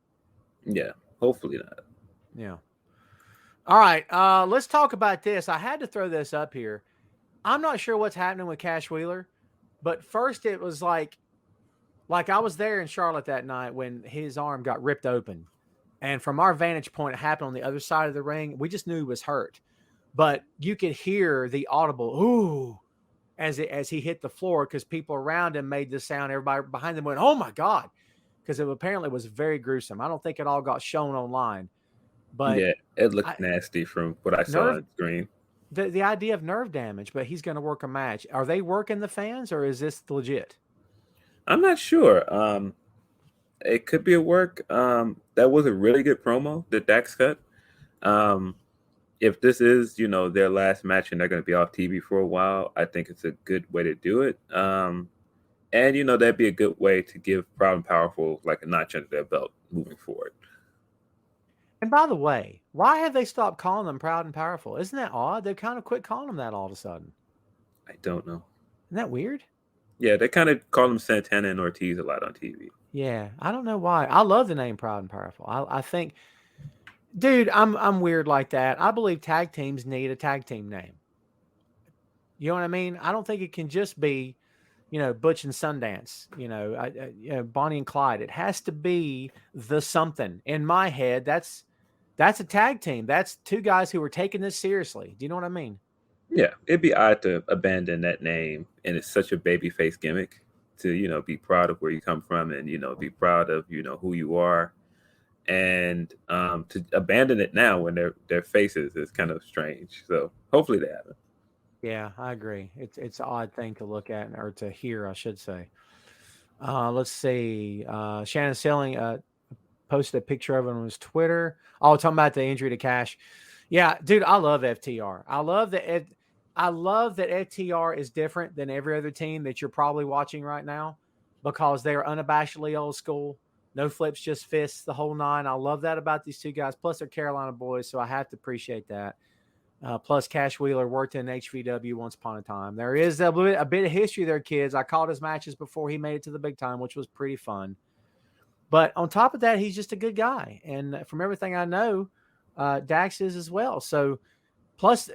Speaker 3: Yeah, hopefully not.
Speaker 1: Yeah. All right, let's talk about this. I had to throw this up here. I'm not sure what's happening with Cash Wheeler, But first it was like I was there in Charlotte that night when his arm got ripped open. And from our vantage point, it happened on the other side of the ring. We just knew he was hurt. But you could hear the audible ooh as he hit the floor because people around him made the sound. Everybody behind him went, "Oh my God." Because it apparently was very gruesome. I don't think it all got shown online. But
Speaker 3: Yeah, it looked nasty from what I saw on screen.
Speaker 1: The idea of nerve damage, but he's going to work a match. Are they working the fans or is this legit?
Speaker 3: I'm not sure. It could be a work. That was a really good promo that Dax cut. If this is, their last match and they're going to be off TV for a while, I think it's a good way to do it. And, that'd be a good way to give Proud and Powerful like a notch under their belt moving forward.
Speaker 1: And by the way, why have they stopped calling them Proud and Powerful? Isn't that odd? They've kind of quit calling them that all of a sudden.
Speaker 3: I don't know.
Speaker 1: Isn't that weird?
Speaker 3: Yeah, they kind of call them Santana and Ortiz a lot on TV.
Speaker 1: Yeah, I don't know why. I love the name Proud and Powerful. I think, dude, I'm weird like that. I believe tag teams need a tag team name. You know what I mean? I don't think it can just be, Butch and Sundance, Bonnie and Clyde. It has to be the something. In my head, that's a tag team. That's two guys who are taking this seriously. Do you know what I mean?
Speaker 3: Yeah, it'd be odd to abandon that name, and it's such a babyface gimmick to, be proud of where you come from and, be proud of, who you are. And to abandon it now when they're faces is kind of strange. So hopefully they haven't.
Speaker 1: Yeah, I agree. It's an odd thing to look at or to hear, I should say. Let's see. Shannon Selling posted a picture of it on his Twitter. Oh, talking about the injury to Cash. Yeah, dude, I love FTR. I love that FTR is different than every other team that you're probably watching right now because they are unabashedly old school. No flips, just fists, the whole nine. I love that about these two guys. Plus, they're Carolina boys, so I have to appreciate that. Plus, Cash Wheeler worked in HVW once upon a time. There is a bit of history there, kids. I called his matches before he made it to the big time, which was pretty fun. But on top of that, he's just a good guy. And from everything I know, Dax is as well. So, plus,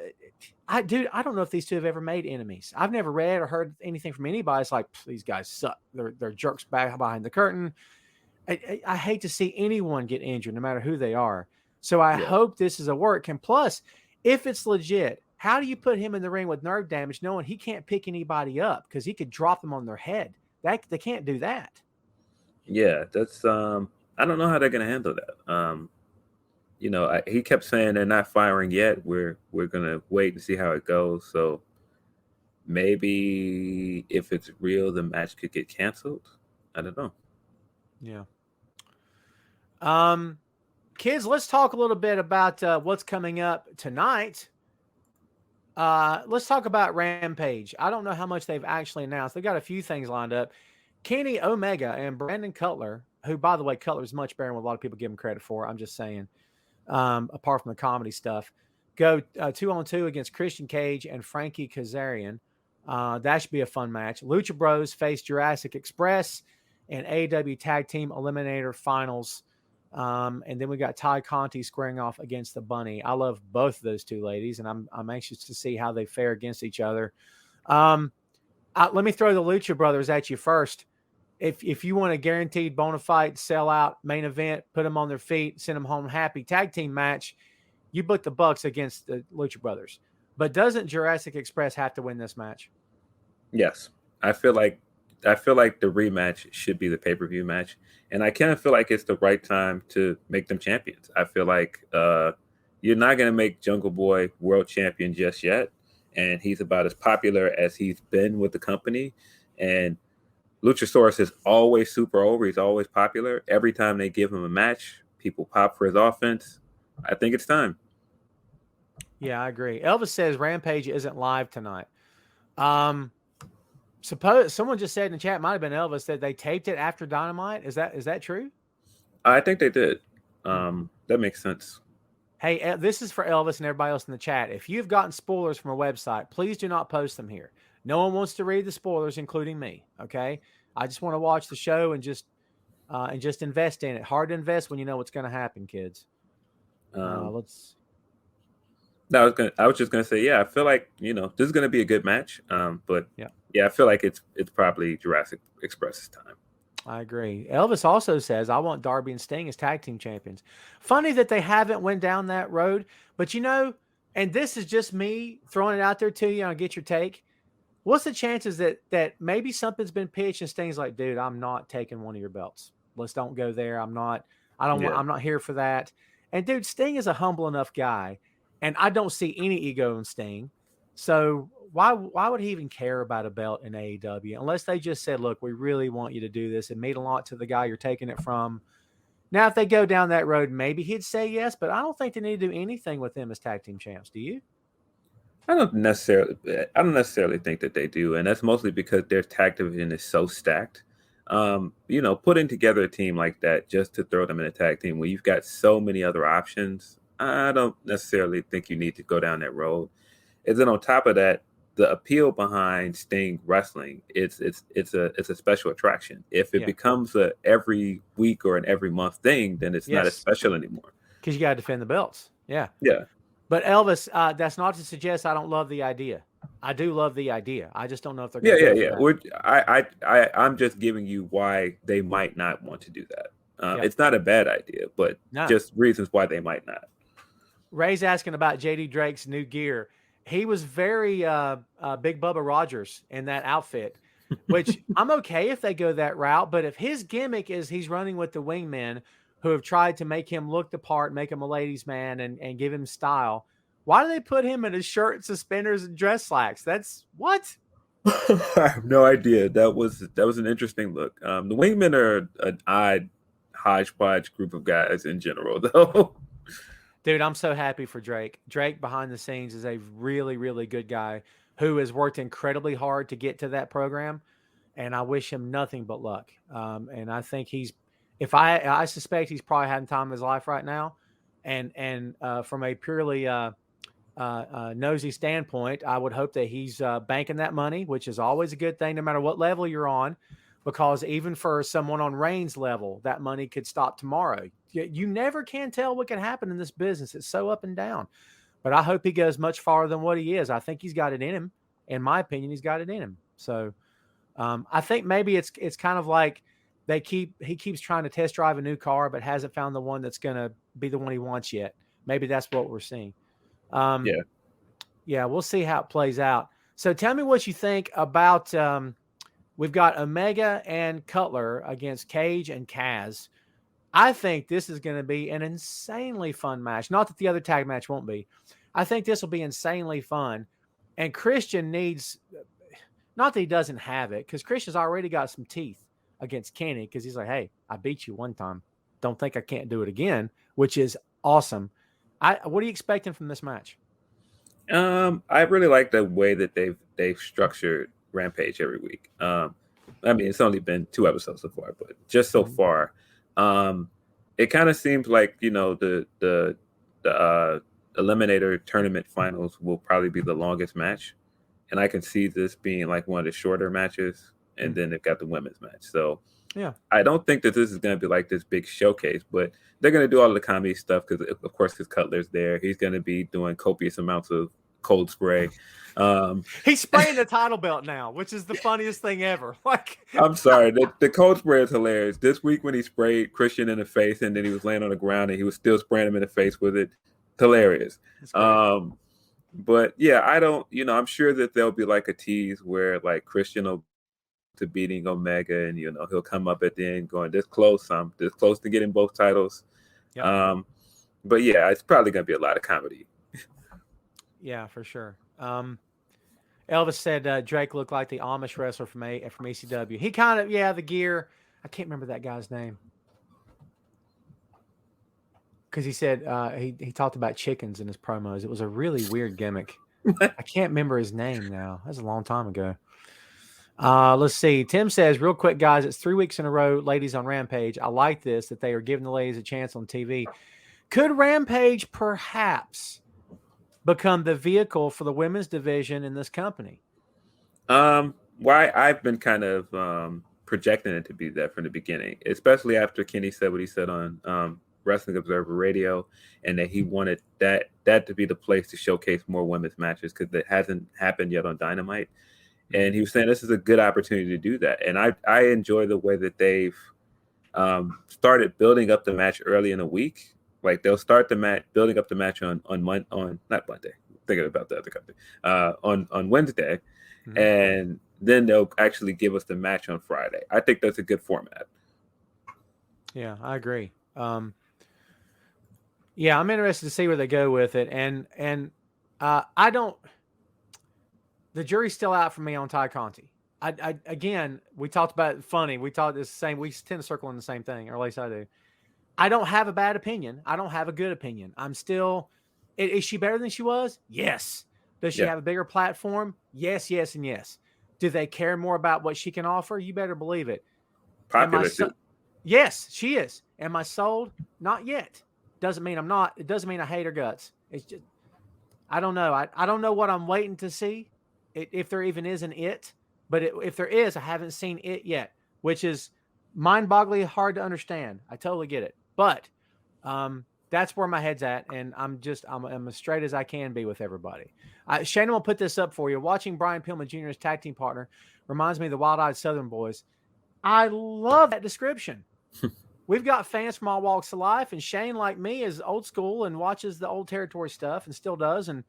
Speaker 1: I don't know if these two have ever made enemies. I've never read or heard anything from anybody. It's like, these guys suck. They're jerks back behind the curtain. I hate to see anyone get injured, no matter who they are. So I hope this is a work. And plus, if it's legit, how do you put him in the ring with nerve damage knowing he can't pick anybody up because he could drop them on their head? They can't do that.
Speaker 3: Yeah, that's I don't know how they're going to handle that. He kept saying they're not firing yet. We're going to wait and see how it goes. So maybe if it's real, the match could get canceled. I don't know.
Speaker 1: Yeah. Kids, let's talk a little bit about what's coming up tonight. Let's talk about Rampage. I don't know how much they've actually announced. They've got a few things lined up. Kenny Omega and Brandon Cutler, who, by the way, Cutler's much better than what a lot of people give him credit for. I'm just saying, apart from the comedy stuff, go 2-on-2 against Christian Cage and Frankie Kazarian. That should be a fun match. Lucha Bros face Jurassic Express and AEW Tag Team Eliminator Finals. And then we got Ty Conti squaring off against the Bunny. I love both of those two ladies, and I'm anxious to see how they fare against each other. Let me throw the Lucha Brothers at you first. If you want a guaranteed bona fide sellout main event, put them on their feet, send them home happy tag team match, you book the Bucks against the Lucha Brothers. But doesn't Jurassic Express have to win this match?
Speaker 3: Yes, I feel like the rematch should be the pay-per-view match, and I kind of feel like it's the right time to make them champions. I feel like you're not going to make Jungle Boy world champion just yet, and he's about as popular as he's been with the company. And Luchasaurus is always super over. He's always popular. Every time they give him a match, people pop for his offense. I think it's time.
Speaker 1: Yeah, I agree. Elvis says Rampage isn't live tonight. Suppose someone just said in the chat, might have been Elvis, that they taped it after Dynamite. Is that true?
Speaker 3: I think they did. That makes sense.
Speaker 1: Hey, this is for Elvis and everybody else in the chat. If you've gotten spoilers from a website, please do not post them here. No one wants to read the spoilers, including me. Okay, I just want to watch the show and just invest in it. Hard to invest when you know what's going to happen, kids.
Speaker 3: No, I was just gonna say, yeah, I feel like this is gonna be a good match. But
Speaker 1: Yeah.
Speaker 3: yeah, I feel like it's probably Jurassic Express's time.
Speaker 1: I agree. Elvis also says, I want Darby and Sting as tag team champions. Funny that they haven't went down that road, but and this is just me throwing it out there to you, and I'll get your take. What's the chances that maybe something's been pitched and Sting's like, dude, I'm not taking one of your belts. Let's don't go there. I'm not here for that. And dude, Sting is a humble enough guy, and I don't see any ego in Sting. So why would he even care about a belt in AEW unless they just said, look, we really want you to do this and mean a lot to the guy you're taking it from. Now, if they go down that road, maybe he'd say yes, but I don't think they need to do anything with them as tag team champs. Do you?
Speaker 3: I don't necessarily think that they do, and that's mostly because their tag division is so stacked. Putting together a team like that just to throw them in a tag team when you've got so many other options, I don't necessarily think you need to go down that road. And then on top of that, the appeal behind Sting wrestling, it's a special attraction. If it becomes a every week or an every month thing, then it's not as special anymore.
Speaker 1: Because you got to defend the belts. Yeah.
Speaker 3: Yeah.
Speaker 1: But Elvis, that's not to suggest I don't love the idea. I do love the idea. I just don't know if they're going to do that.
Speaker 3: I'm just giving you why they might not want to do that. It's not a bad idea, but just reasons why they might not.
Speaker 1: Ray's asking about JD Drake's new gear. He was very Big Bubba Rogers in that outfit, which I'm okay if they go that route. But if his gimmick is he's running with the wingmen who have tried to make him look the part, make him a ladies' man, and give him style, why do they put him in a shirt, suspenders, and dress slacks? That's what?
Speaker 3: I have no idea. That was an interesting look. The wingmen are an odd hodgepodge group of guys in general, though.
Speaker 1: Dude, I'm so happy for Drake. Drake behind the scenes is a really, really good guy who has worked incredibly hard to get to that program, and I wish him nothing but luck. And I think I suspect he's probably having time of his life right now. And from a purely nosy standpoint, I would hope that he's banking that money, which is always a good thing no matter what level you're on, because even for someone on Reigns' level, that money could stop tomorrow. You never can tell what can happen in this business. It's so up and down. But I hope he goes much farther than what he is. I think he's got it in him. In my opinion, he's got it in him. So I think maybe it's kind of like he keeps trying to test drive a new car, but hasn't found the one that's going to be the one he wants yet. Maybe that's what we're seeing. Yeah, we'll see how it plays out. So tell me what you think about we've got Omega and Cutler against Cage and Kaz. I think this is going to be an insanely fun match. Not that the other tag match won't be. I think this will be insanely fun. And Christian needs, not that he doesn't have it, because Christian's already got some teeth against Kenny, because he's like, hey, I beat you one time. Don't think I can't do it again, which is awesome. What are you expecting from this match?
Speaker 3: I really like the way that they've structured Rampage every week. I mean, it's only been 2 episodes so far, but just so far, it kind of seems like the Eliminator tournament finals will probably be the longest match, and I can see this being like one of the shorter matches, and then they've got the women's match. So
Speaker 1: yeah,
Speaker 3: I don't think that this is going to be like this big showcase, but they're going to do all the comedy stuff because, of course, his Cutler's there. He's going to be doing copious amounts of cold spray.
Speaker 1: He's spraying the title belt now, which is the funniest thing ever. Like,
Speaker 3: I'm sorry, the cold spray is hilarious. This week when he sprayed Christian in the face and then he was laying on the ground and he was still spraying him in the face with it, hilarious. But yeah, I'm sure that there'll be like a tease where like Christian will to beating Omega, and he'll come up at the end going this close. I'm this close to getting both titles. Yep. But yeah, it's probably going to be a lot of comedy.
Speaker 1: Yeah, for sure. Elvis said Drake looked like the Amish wrestler from ECW. He kind of, the gear. I can't remember that guy's name because he said he talked about chickens in his promos. It was a really weird gimmick. I can't remember his name now. That was a long time ago. Let's see. Tim says, real quick, guys, it's 3 weeks in a row, ladies on Rampage. I like this, that they are giving the ladies a chance on TV. Could Rampage perhaps become the vehicle for the women's division in this company?
Speaker 3: Why I've been kind of projecting it to be that from the beginning, especially after Kenny said what he said on Wrestling Observer Radio, and that he wanted that to be the place to showcase more women's matches because it hasn't happened yet on Dynamite. And he was saying this is a good opportunity to do that. And I enjoy the way that they've started building up the match early in the week. Like they'll start the match, building up the match on not Monday. Thinking about the other company on Wednesday, and then they'll actually give us the match on Friday. I think that's a good format.
Speaker 1: Yeah, I agree. Yeah, I'm interested to see where they go with it, and I don't. The jury's still out for me on Ty Conti. I again, we talked about it funny. We talked the same. We tend to circle in the same thing, or at least I do. I don't have a bad opinion. I don't have a good opinion. I'm still. Is she better than she was? Yes. Does she have a bigger platform? Yes, yes, and yes. Do they care more about what she can offer? You better believe it.
Speaker 3: Popular too.
Speaker 1: Yes, she is. Am I sold? Not yet. Doesn't mean I'm not. It doesn't mean I hate her guts. It's just I don't know. I don't know what I'm waiting to see, if there even is an it. But if there is, I haven't seen it yet, which is mind-bogglingly hard to understand. I totally get it. But that's where my head's at, and I'm as straight as I can be with everybody. Shannon will put this up for you. Watching Brian Pillman Jr.'s tag team partner reminds me of the Wild-Eyed Southern Boys. I love that description. We've got fans from all walks of life, and Shane, like me, is old school and watches the old territory stuff and still does. And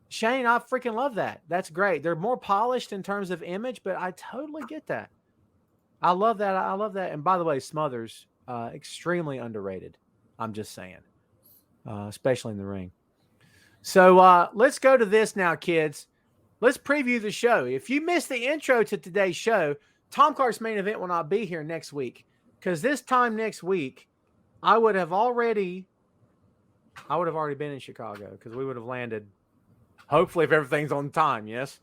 Speaker 1: Shane, I freaking love that. That's great. They're more polished in terms of image, but I totally get that. I love that. I love that. And by the way, Smothers, extremely underrated. I'm just saying, especially in the ring. So let's go to this now, kids. Let's preview the show. If you missed the intro to today's show, Tom Clark's main event will not be here next week because this time next week, I would have already been in Chicago because we would have landed, hopefully, if everything's on time, yes.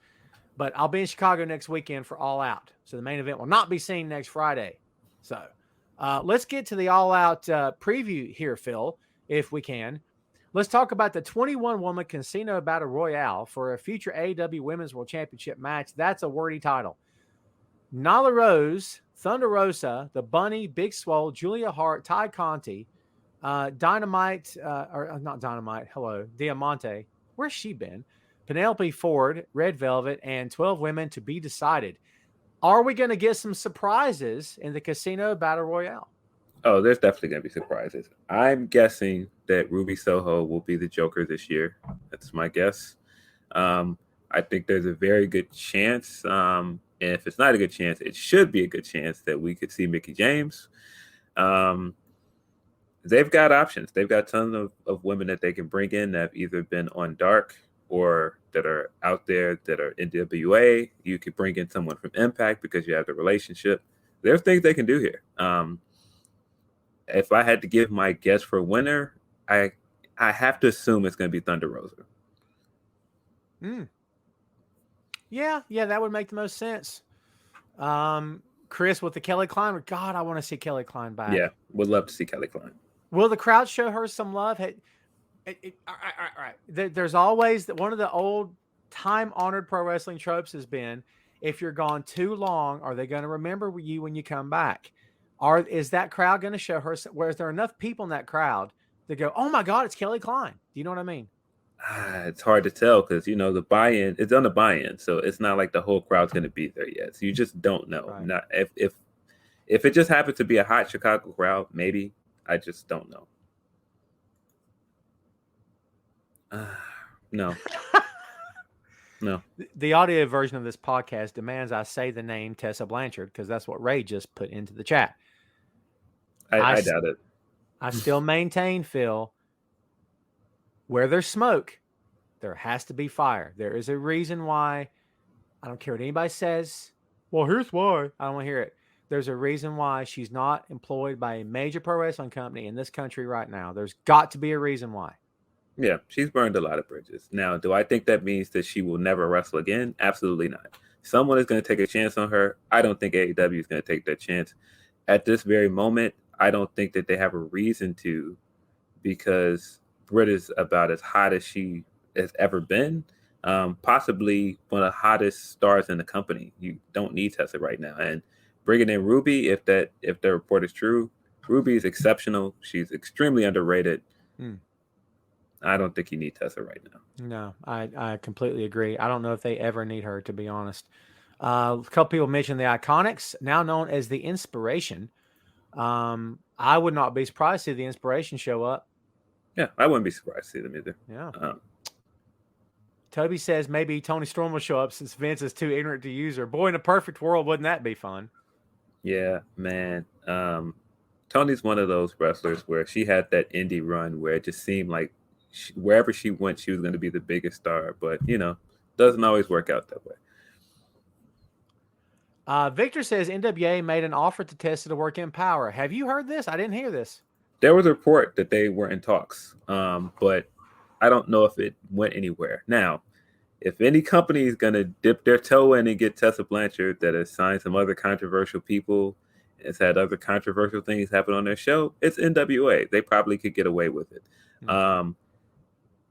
Speaker 1: But I'll be in Chicago next weekend for All Out. So the main event will not be seen next Friday. So let's get to the All Out preview here, Phil, if we can. Let's talk about the 21-woman Casino Battle Royale for a future AEW Women's World Championship match. That's a wordy title. Nyla Rose, Thunder Rosa, The Bunny, Big Swole, Julia Hart, Ty Conti, Dynamite, or not Dynamite, Diamante. Where's she been? Penelope Ford, Red Velvet, and 12 women to be decided. Are we going to get some surprises in the Casino Battle Royale?
Speaker 3: Oh, there's definitely going to be surprises. I'm guessing that Ruby Soho will be the Joker this year. That's my guess. I think there's a very good chance, and if it's not a good chance, it should be a good chance that we could see Mickie James. They've got options. They've got tons of women that they can bring in that have either been on Dark or that are out there that are in NWA. You could bring in someone from Impact because you have the relationship. There's things they can do here. If I had to give my guess for a winner, I have to assume it's going to be Thunder Rosa.
Speaker 1: Yeah, that would make the most sense. Chris with the Kelly Klein. God, I want to see Kelly Klein back.
Speaker 3: Yeah, would love to see Kelly Klein.
Speaker 1: Will the crowd show her some love? All right. There's always one of the old time-honored pro wrestling tropes has been, if you're gone too long, are they going to remember you when you come back? Is that crowd going to show her? Where is there enough people in that crowd to go, oh my God, it's Kelly Klein? Do you know what I mean?
Speaker 3: It's hard to tell because, the buy-in, it's on the buy-in. So it's not like the whole crowd's going to be there yet. So you just don't know.
Speaker 1: Right.
Speaker 3: Not if it just happens to be a hot Chicago crowd, maybe. I just don't know. No. No.
Speaker 1: The audio version of this podcast demands I say the name Tessa Blanchard because that's what Ray just put into the chat.
Speaker 3: I doubt it.
Speaker 1: I still maintain, Phil, where there's smoke, there has to be fire. There is a reason why. I don't care what anybody says. Well, here's why. I don't want to hear it. There's a reason why she's not employed by a major pro wrestling company in this country right now. There's got to be a reason why.
Speaker 3: Yeah, she's burned a lot of bridges. Now, do I think that means that she will never wrestle again? Absolutely not. Someone is going to take a chance on her. I don't think AEW is going to take that chance. At this very moment, I don't think that they have a reason to, because Britt is about as hot as she has ever been. Possibly one of the hottest stars in the company. You don't need Tessa right now. And bringing in Ruby, if the report is true, Ruby's exceptional. She's extremely underrated.
Speaker 1: Hmm.
Speaker 3: I don't think you need Tessa right now.
Speaker 1: No, I completely agree. I don't know if they ever need her, to be honest. A couple people mentioned the Iconics, now known as the Inspiration. I would not be surprised to see the Inspiration show up.
Speaker 3: Yeah, I wouldn't be surprised to see them either.
Speaker 1: Yeah. Toby says maybe Tony Storm will show up since Vince is too ignorant to use her. Boy, in a perfect world, wouldn't that be fun?
Speaker 3: Yeah, man. Tony's one of those wrestlers where she had that indie run where it just seemed like wherever she went, she was going to be the biggest star. But, doesn't always work out that way.
Speaker 1: Victor says NWA made an offer to Tessa to work in Power. Have you heard this? I didn't hear this.
Speaker 3: There was a report that they were in talks, but I don't know if it went anywhere. Now, if any company is going to dip their toe in and get Tessa Blanchard that has signed some other controversial people, has had other controversial things happen on their show, it's NWA. They probably could get away with it. Mm-hmm.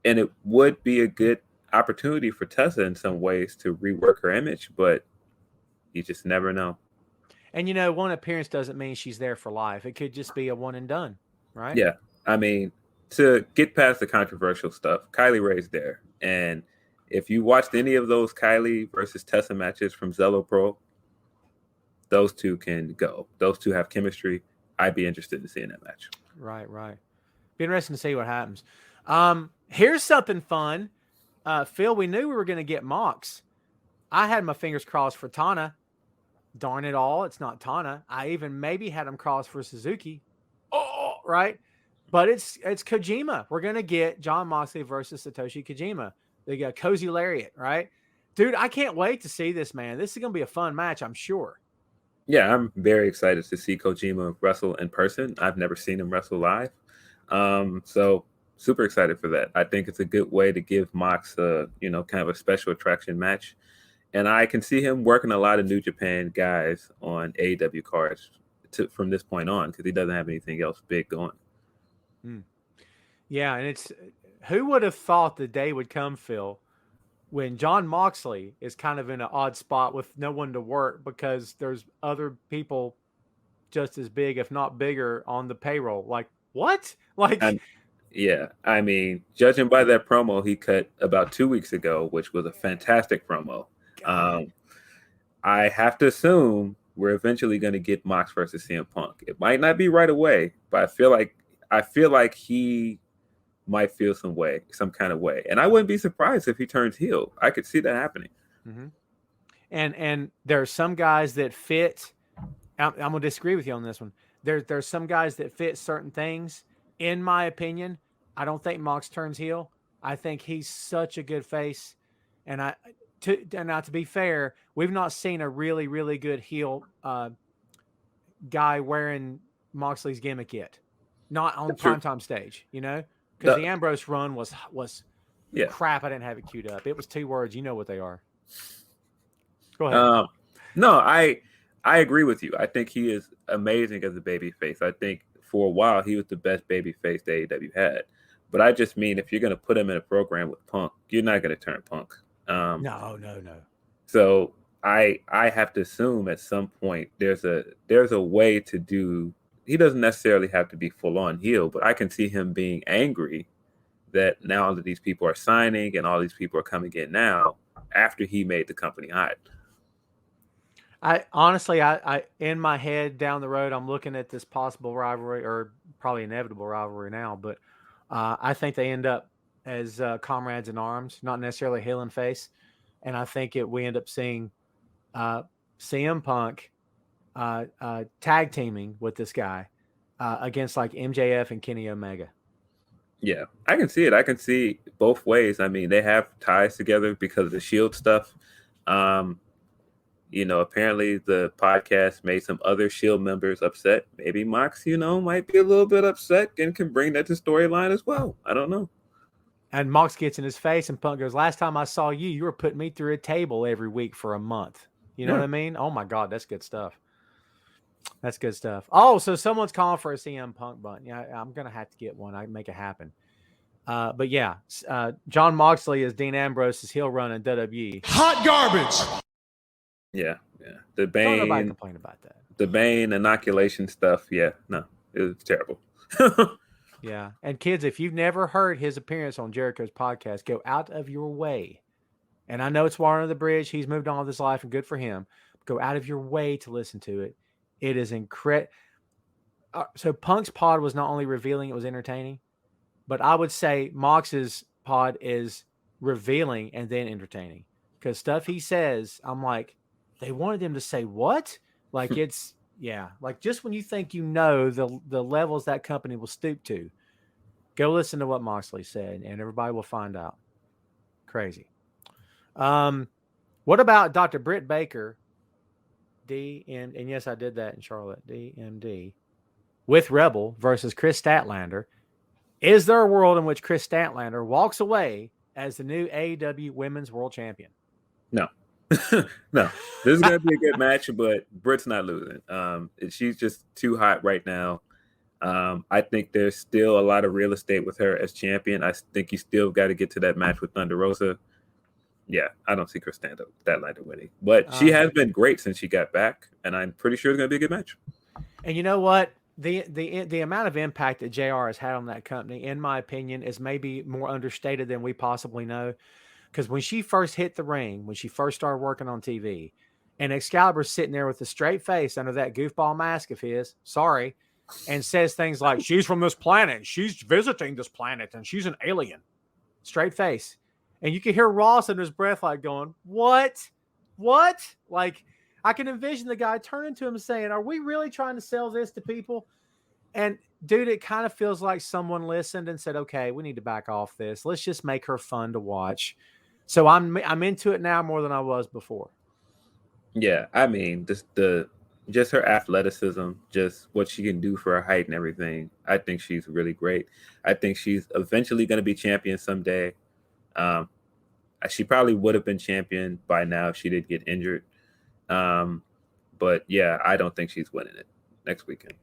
Speaker 3: And it would be a good opportunity for Tessa in some ways to rework her image, but you just never know.
Speaker 1: And, one appearance doesn't mean she's there for life. It could just be a one and done, right?
Speaker 3: Yeah. I mean, to get past the controversial stuff, Kylie Rae's there. And if you watched any of those Kylie versus Tessa matches from Zello Pro, those two can go. Those two have chemistry. I'd be interested in seeing that match.
Speaker 1: Right. Be interesting to see what happens. Here's something fun. Phil, we knew we were going to get Mox. I had my fingers crossed for Tana. Darn it all, it's not Tana. I even maybe had him crossed for Suzuki. Oh, right. But it's Kojima. We're going to get Jon Moxley versus Satoshi Kojima. They got Cozy Lariat, right? Dude, I can't wait to see this, man. This is going to be a fun match, I'm sure.
Speaker 3: Yeah, I'm very excited to see Kojima wrestle in person. I've never seen him wrestle live. So super excited for that. I think it's a good way to give Mox kind of a special attraction match. And I can see him working a lot of New Japan guys on AEW cards from this point on because he doesn't have anything else big going.
Speaker 1: Yeah, and who would have thought the day would come, Phil, when Jon Moxley is kind of in an odd spot with no one to work because there's other people just as big, if not bigger, on the payroll. Like, what?
Speaker 3: Yeah, I mean, judging by that promo he cut about 2 weeks ago, which was a fantastic promo, I have to assume we're eventually going to get Mox versus CM Punk. It might not be right away, but I feel like he might feel some kind of way, and I wouldn't be surprised if he turns heel. I could see that happening.
Speaker 1: Mm-hmm. And there are some guys that fit. I'm going to disagree with you on this one. There's some guys that fit certain things. In my opinion, I don't think Mox turns heel. I think he's such a good face, and to be fair, we've not seen a really, really good heel guy wearing Moxley's gimmick yet. Not on the primetime stage, because the Ambrose run was crap. I didn't have it queued up. It was 2 words. You know what they are. Go ahead.
Speaker 3: No, I agree with you. I think he is amazing as a babyface. I think for a while he was the best babyface AEW had. But I just mean if you're going to put him in a program with Punk, you're not going to turn Punk.
Speaker 1: No.
Speaker 3: So I have to assume at some point there's a way to do. He doesn't necessarily have to be full on heel, but I can see him being angry that now all of these people are signing and all these people are coming in now after he made the company hot.
Speaker 1: I honestly, I in my head down the road, I'm looking at this possible rivalry or probably inevitable rivalry now, but I think they end up as comrades in arms, not necessarily heel and face. And I think we end up seeing CM Punk tag teaming with this guy against like MJF and Kenny Omega.
Speaker 3: Yeah, I can see it. I can see both ways. I mean, they have ties together because of the Shield stuff. Apparently the podcast made some other Shield members upset. Maybe Mox, might be a little bit upset and can bring that to storyline as well. I don't know.
Speaker 1: And Mox gets in his face and Punk goes, last time I saw you, you were putting me through a table every week for a month. You know what I mean? Oh my God, that's good stuff. That's good stuff. Oh, so someone's calling for a CM Punk button. Yeah, I'm going to have to get one. I can make it happen. But yeah, Jon Moxley is Dean Ambrose's heel run in WWE.
Speaker 4: Hot garbage.
Speaker 3: Yeah. The Bane.
Speaker 1: Don't nobody complain about that.
Speaker 3: The Bane inoculation stuff. Yeah, no. It was terrible.
Speaker 1: Yeah. And kids, if you've never heard his appearance on Jericho's podcast, go out of your way. And I know it's water under the bridge. He's moved on with his life and good for him. Go out of your way to listen to it. It is incredible. So Punk's pod was not only revealing, it was entertaining, but I would say Mox's pod is revealing and then entertaining, because stuff he says, I'm like, they wanted him to say what? Like it's, yeah. Like just when you think you know the levels that company will stoop to, go listen to what Moxley said and everybody will find out. Crazy. What about Dr. Britt Baker, DM, and yes, I did that in Charlotte, DMD, with Rebel versus Chris Statlander? Is there a world in which Chris Statlander walks away as the new AEW Women's World Champion?
Speaker 3: No. No. This is going to be a good match, but Britt's not losing. She's just too hot right now. I think there's still a lot of real estate with her as champion. I think you still got to get to that match with Thunder Rosa. Yeah, I don't see Chris Statlander winning. But she has been great since she got back, and I'm pretty sure it's going to be a good match. And
Speaker 1: you know what? The amount of impact that JR has had on that company, in my opinion, is maybe more understated than we possibly know. Because when she first hit the ring, when she first started working on TV, and Excalibur's sitting there with a straight face under that goofball mask of his, sorry, and says things like, she's from this planet, she's visiting this planet, and she's an alien. Straight face. And you can hear Ross under his breath like going, what? Like, I can envision the guy turning to him saying, are we really trying to sell this to people? And dude, it kind of feels like someone listened and said, okay, we need to back off this. Let's just make her fun to watch. So I'm into it now more than I was before.
Speaker 3: Yeah. I mean, just her athleticism, just what she can do for her height and everything. I think she's really great. I think she's eventually going to be champion someday. She probably would have been champion by now if she did get injured. But yeah, I don't think she's winning it next weekend.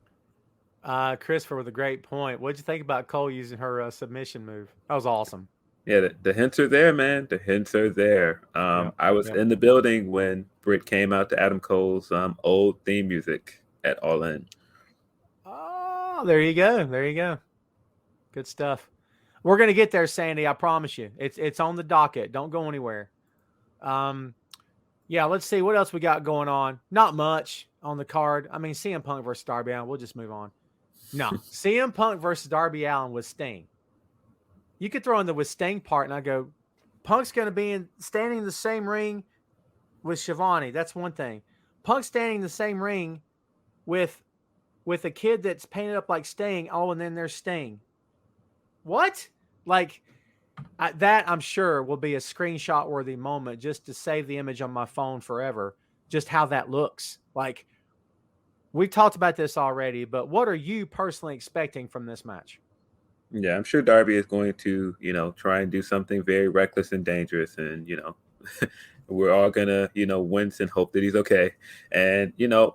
Speaker 1: Christopher with a great point. What'd you think about Cole using her submission move? That was awesome.
Speaker 3: Yeah, the hints are there, man. The hints are there. I was in the building when Britt came out to Adam Cole's old theme music at All In.
Speaker 1: Oh, there you go. Good stuff. We're gonna get there, Sandy. I promise you. It's on the docket. Don't go anywhere. Yeah, let's see what else we got going on. Not much on the card. I mean, CM Punk versus Darby Allin. We'll just move on. No, CM Punk versus Darby Allin with Sting. You could throw in the with Sting part, and I go, Punk's going to be standing in the same ring with Shivani. That's one thing. Punk standing in the same ring with a kid that's painted up like Sting. Oh, and then there's Sting. What? Like, that I'm sure will be a screenshot worthy moment just to save the image on my phone forever. Just how that looks. Like, we've talked about this already, but what are you personally expecting from this match?
Speaker 3: Yeah, I'm sure Darby is going to, try and do something very reckless and dangerous. And, we're all going to, wince and hope that he's okay. And,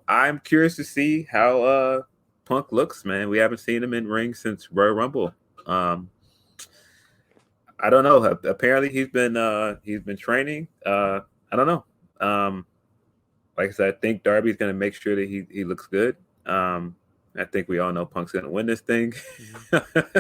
Speaker 3: I'm curious to see how Punk looks, man. We haven't seen him in ring since Royal Rumble. I don't know. Apparently he's been training. I don't know. Like I said, I think Darby's going to make sure that he looks good. I think we all know Punk's going to win this thing. Mm-hmm.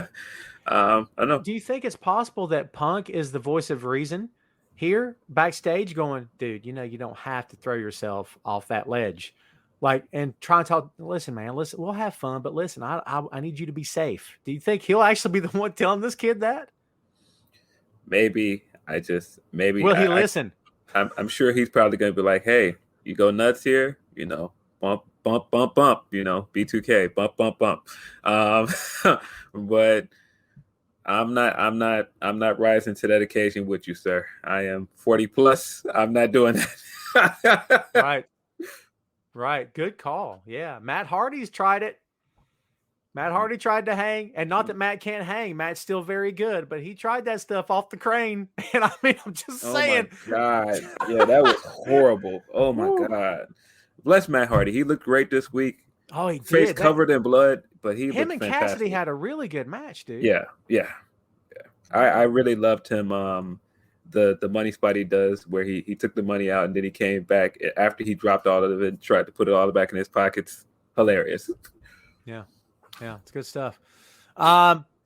Speaker 3: I don't know.
Speaker 1: Do you think it's possible that Punk is the voice of reason here backstage going, dude, you don't have to throw yourself off that ledge. Like, and try and talk, listen, man, we'll have fun, but listen, I need you to be safe. Do you think he'll actually be the one telling this kid that?
Speaker 3: Maybe.
Speaker 1: Will he listen?
Speaker 3: I'm sure he's probably going to be like, hey, you go nuts here, bump, B2K, bump. But I'm not rising to that occasion with you, sir. I am 40 plus. I'm not doing
Speaker 1: that. Right. Good call. Yeah. Matt Hardy's tried it. Matt Hardy tried to hang, and not that Matt can't hang. Matt's still very good, but he tried that stuff off the crane. And I mean, I'm just saying.
Speaker 3: Oh my God. Yeah, that was horrible. Oh my God. Bless Matt Hardy. He looked great this week.
Speaker 1: Oh, he did.
Speaker 3: Face covered in blood, but he
Speaker 1: him
Speaker 3: looked
Speaker 1: and
Speaker 3: fantastic.
Speaker 1: Cassidy had a really good match, dude.
Speaker 3: Yeah. I really loved him. The money spot he does where he took the money out and then he came back after he dropped all of it and tried to put it all back in his pockets. Hilarious.
Speaker 1: Yeah. Yeah, it's good stuff.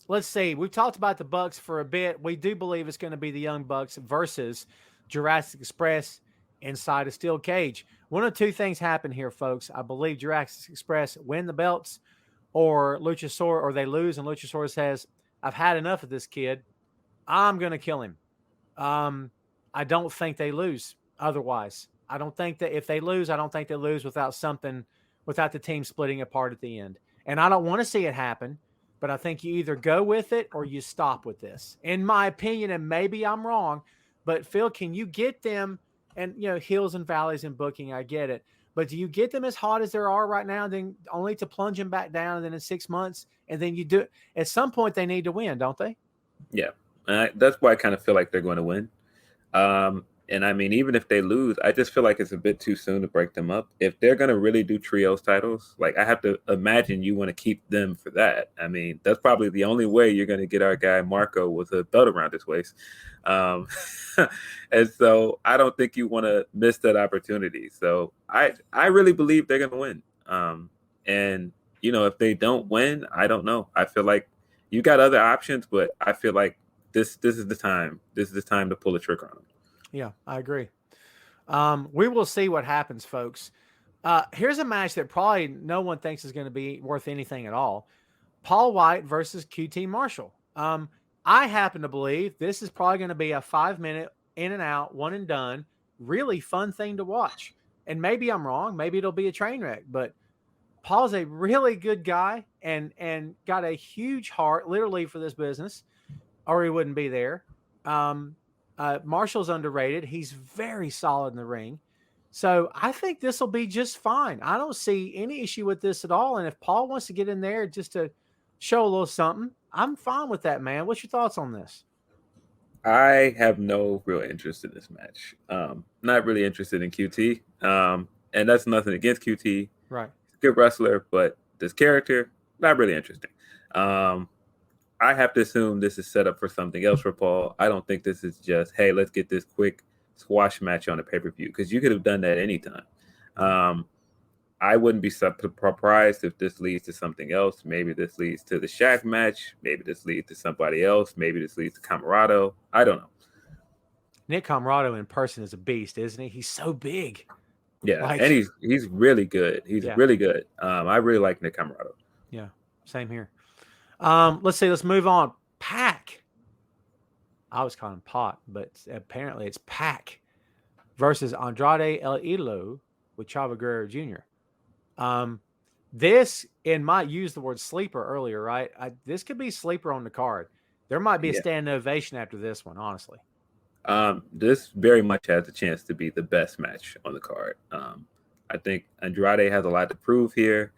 Speaker 1: Let's see. We've talked about the Bucks for a bit. We do believe it's going to be the Young Bucks versus Jurassic Express inside a steel cage. One of two things happen here, folks. I believe Jurassic Express win the belts, or Luchasaurus, or they lose, and Luchasaurus says, "I've had enough of this kid. I'm going to kill him." I don't think they lose otherwise. I don't think that if they lose, I don't think they lose without the team splitting apart at the end. And I don't want to see it happen, but I think you either go with it or you stop with this. In my opinion, and maybe I'm wrong, but Phil, can you get them, and hills and valleys in booking, I get it. But do you get them as hot as there are right now, then only to plunge them back down, and then in 6 months, and then you do it? At some point they need to win, don't they?
Speaker 3: Yeah. That's why I kind of feel like they're going to win. And I mean, even if they lose, I just feel like it's a bit too soon to break them up. If they're going to really do trios titles, like I have to imagine you want to keep them for that. I mean, that's probably the only way you're going to get our guy Marco with a belt around his waist. And so I don't think you want to miss that opportunity. So I really believe they're going to win. And, if they don't win, I don't know. I feel like you got other options, but I feel like this is the time. This is the time to pull the trigger on them.
Speaker 1: Yeah, I agree. We will see what happens, folks. Here's a match that probably no one thinks is going to be worth anything at all. Paul White versus QT Marshall. I happen to believe this is probably going to be a 5-minute in and out, one and done, really fun thing to watch. And maybe I'm wrong. Maybe it'll be a train wreck, but Paul's a really good guy and got a huge heart literally for this business, or he wouldn't be there. Marshall's underrated. He's very solid in the ring. So I think this will be just fine. I don't see any issue with this at all. And if Paul wants to get in there just to show a little something, I'm fine with that, man. What's your thoughts on this?
Speaker 3: I have no real interest in this match. Not really interested in QT. And that's nothing against QT.
Speaker 1: Right.
Speaker 3: He's a good wrestler, but this character, not really interesting. I have to assume this is set up for something else for Paul. I don't think this is just, hey, let's get this quick squash match on a pay-per-view, because you could have done that anytime. I wouldn't be surprised if this leads to something else. Maybe this leads to the Shaq match. Maybe this leads to somebody else. Maybe this leads to Camarado. I don't know.
Speaker 1: Nick Camarado in person is a beast, isn't he? He's so big.
Speaker 3: Yeah, and he's really good. He's really good. I really like Nick Camarado.
Speaker 1: Yeah, same here. Let's see. Let's move on. Pac. I was calling him Pot, but apparently it's Pac versus Andrade El Idolo with Chavo Guerrero Jr. This, and might use the word sleeper earlier, right? This could be sleeper on the card. There might be a standing ovation after this one, honestly.
Speaker 3: This very much has a chance to be the best match on the card. I think Andrade has a lot to prove here,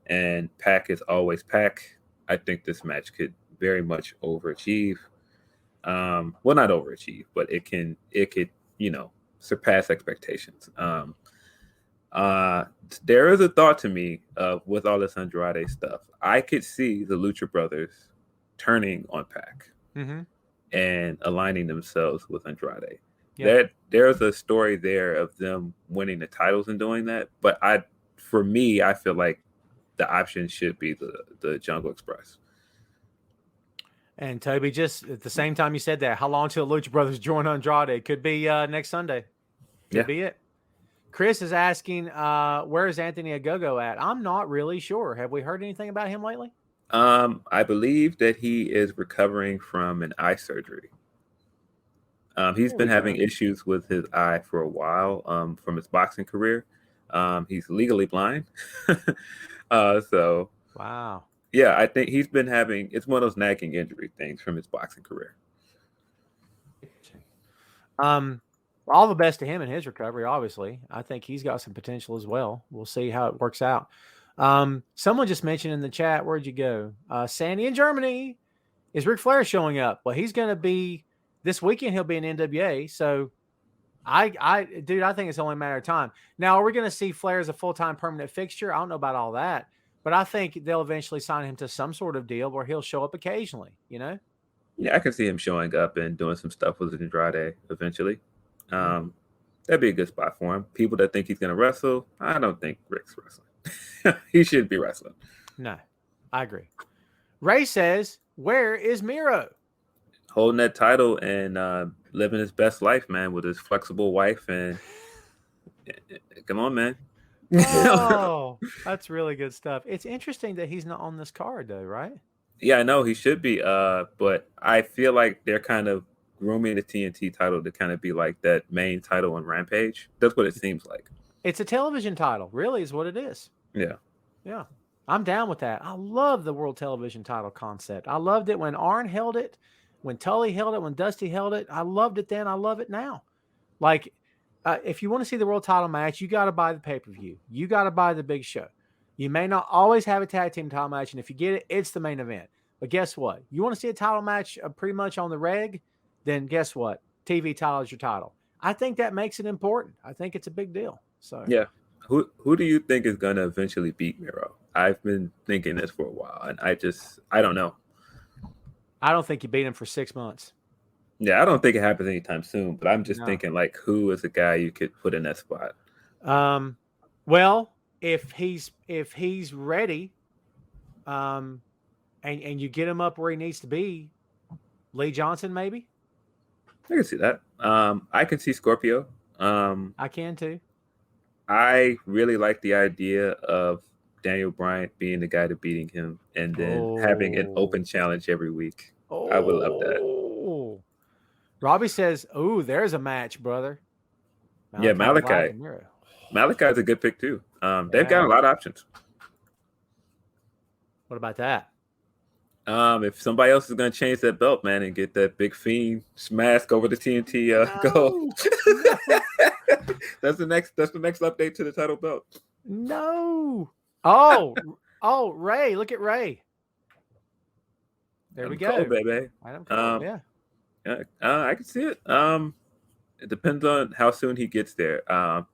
Speaker 3: and Pac is always Pac. I think this match could very much overachieve. Well, not overachieve, but it could, surpass expectations. There is a thought to me with all this Andrade stuff. I could see the Lucha Brothers turning on Pac and aligning themselves with Andrade. Yep. There's a story there of them winning the titles and doing that. But for me, I feel like the option should be the Jungle Express.
Speaker 1: And Toby, just at the same time you said that, how long till Lucha Brothers join Andrade? Could be next Sunday. Could be it. Chris is asking, where is Anthony Ogogo at? I'm not really sure. Have we heard anything about him lately?
Speaker 3: I believe that he is recovering from an eye surgery. He's been having issues with his eye for a while from his boxing career. He's legally blind. So
Speaker 1: wow.
Speaker 3: Yeah, I think he's been having, it's one of those nagging injury things from his boxing career.
Speaker 1: All the best to him in his recovery, obviously. I think he's got some potential as well. We'll see how it works out. Someone just mentioned in the chat, where'd you go? Sandy in Germany. Is Ric Flair showing up? Well, he's going to be, this weekend he'll be in NWA. So I think it's only a matter of time. Now, are we going to see Flair as a full-time permanent fixture? I don't know about all that. But I think they'll eventually sign him to some sort of deal where he'll show up occasionally, Yeah,
Speaker 3: I can see him showing up and doing some stuff with Andrade eventually. That'd be a good spot for him. People that think he's going to wrestle, I don't think Rick's wrestling. He shouldn't be wrestling.
Speaker 1: No. I agree. Ray says, "Where is Miro?"
Speaker 3: Holding that title and living his best life, man, with his flexible wife. And come on, man.
Speaker 1: Oh, that's really good stuff. It's interesting that he's not on this card, though, right?
Speaker 3: Yeah, I know he should be. But I feel like they're kind of grooming the TNT title to kind of be like that main title on Rampage. That's what it seems like.
Speaker 1: It's a television title, really, is what it is.
Speaker 3: Yeah.
Speaker 1: Yeah. I'm down with that. I love the World Television title concept. I loved it when Arn held it, when Tully held it, when Dusty held it. I loved it then. I love it now. Like, if you want to see the world title match, you got to buy the pay-per-view. You got to buy the big show. You may not always have a tag team title match, and if you get it, it's the main event. But guess what? You want to see a title match pretty much on the reg, then guess what? TV title is your title. I think that makes it important. I think it's a big deal. So
Speaker 3: yeah. Who do you think is going to eventually beat Miro? I've been thinking this for a while, and I don't know.
Speaker 1: I don't think you beat him for 6 months.
Speaker 3: Yeah, I don't think it happens anytime soon, but I'm just thinking, like, who is a guy you could put in that spot?
Speaker 1: Well, if he's ready, and you get him up where he needs to be, Lee Johnson, maybe.
Speaker 3: I can see that. I can see Scorpio.
Speaker 1: I can too.
Speaker 3: I really like the idea of Daniel Bryant being the guy to beating him and then having an open challenge every week. I would love that.
Speaker 1: Robbie says, "Oh, there's a match, brother."
Speaker 3: Malachi. Malachi's a good pick too. They've got a lot of options.
Speaker 1: What about that?
Speaker 3: If somebody else is going to change that belt, man, and get that big Fiend mask over the TNT gold, that's the next update to the title belt.
Speaker 1: No. Oh, Ray! Look at Ray. There we go,
Speaker 3: Cole, baby.
Speaker 1: Yeah.
Speaker 3: I can see it. It depends on how soon he gets there.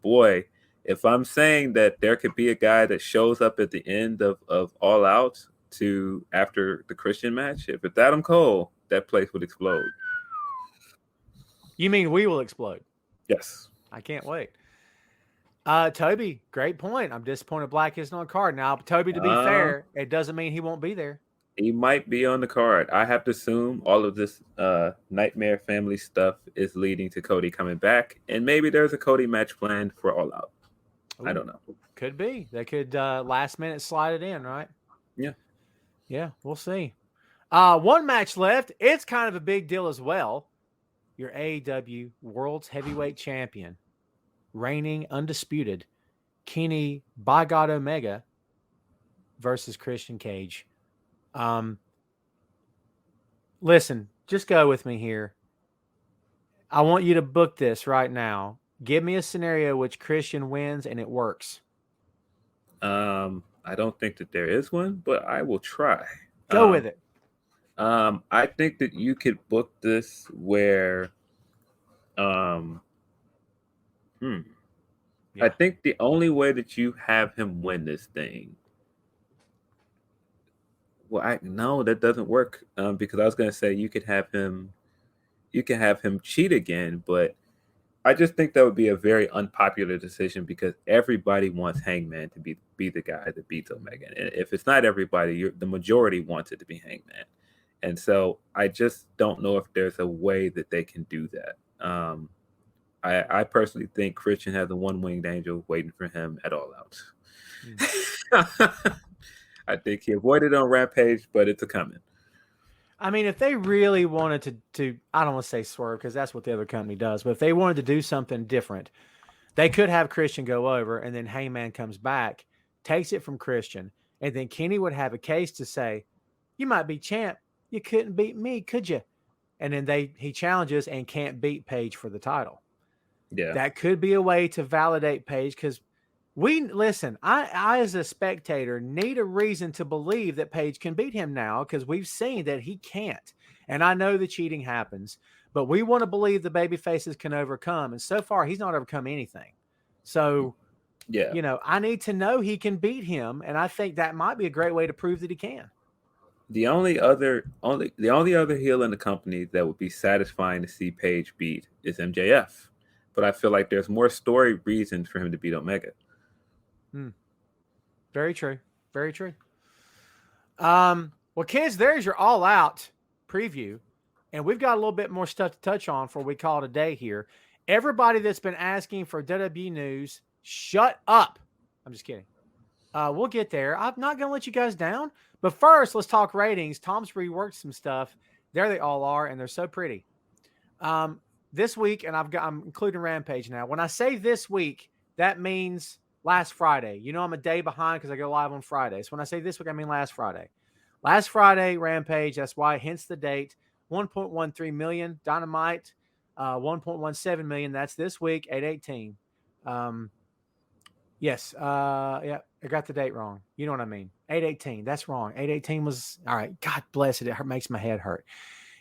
Speaker 3: Boy, if I'm saying that there could be a guy that shows up at the end of All Out to after the Christian match, if it's Adam Cole, that place would explode.
Speaker 1: You mean we will explode?
Speaker 3: Yes.
Speaker 1: I can't wait. Toby, great point. I'm disappointed Black isn't on card. Now, Toby, to be fair, it doesn't mean he won't be there.
Speaker 3: He might be on the card. I have to assume all of this Nightmare Family stuff is leading to Cody coming back, and maybe there's a Cody match planned for All Out. Ooh, I don't know.
Speaker 1: Could be. They could last minute slide it in, right?
Speaker 3: Yeah.
Speaker 1: Yeah, we'll see. One match left. It's kind of a big deal as well. Your AEW World's Heavyweight Champion, reigning undisputed, Kenny by God Omega versus Christian Cage. Listen, just go with me here. I want you to book this right now. Give me a scenario which Christian wins and it works.
Speaker 3: I don't think that there is one, but I will try.
Speaker 1: Go with it.
Speaker 3: I think that you could book this where I think the only way that you have him win this thing. Well, no, that doesn't work. Because I was gonna say you can have him cheat again, but I just think that would be a very unpopular decision because everybody wants Hangman to be the guy that beats Omega. And if it's not everybody, the majority wants it to be Hangman. And so I just don't know if there's a way that they can do that. I personally think Christian has a one-winged angel waiting for him at All Out. I think he avoided on Rampage, but it's a coming.
Speaker 1: I mean, if they really wanted to I don't want to say swerve because that's what the other company does, but if they wanted to do something different, they could have Christian go over and then Hangman comes back, takes it from Christian, and then Kenny would have a case to say, you might be champ. You couldn't beat me, could you? And then he challenges and can't beat Page for the title.
Speaker 3: Yeah.
Speaker 1: That could be a way to validate Page because I as a spectator need a reason to believe that Page can beat him now because we've seen that he can't. And I know the cheating happens, but we want to believe the baby faces can overcome. And so far, he's not overcome anything. So, I need to know he can beat him. And I think that might be a great way to prove that he can.
Speaker 3: The only other heel in the company that would be satisfying to see Page beat is MJF. But I feel like there's more story reasons for him to beat Omega.
Speaker 1: Very true. Very true. Well, kids, there's your All Out preview. And we've got a little bit more stuff to touch on before we call it a day here. Everybody that's been asking for WWE news, shut up. I'm just kidding. We'll get there. I'm not going to let you guys down. But first, let's talk ratings. Tom's reworked some stuff. There they all are, and they're so pretty. This week, and I'm including Rampage now. When I say this week, that means last Friday. You know I'm a day behind because I go live on Friday. So when I say this week, I mean last Friday. Last Friday, Rampage. That's why, hence the date. 1.13 million. Dynamite, 1.17 million. That's this week, 8/18. Yes. Yeah, I got the date wrong. You know what I mean. 8/18. That's wrong. 8/18 was all right. God bless it. It makes my head hurt.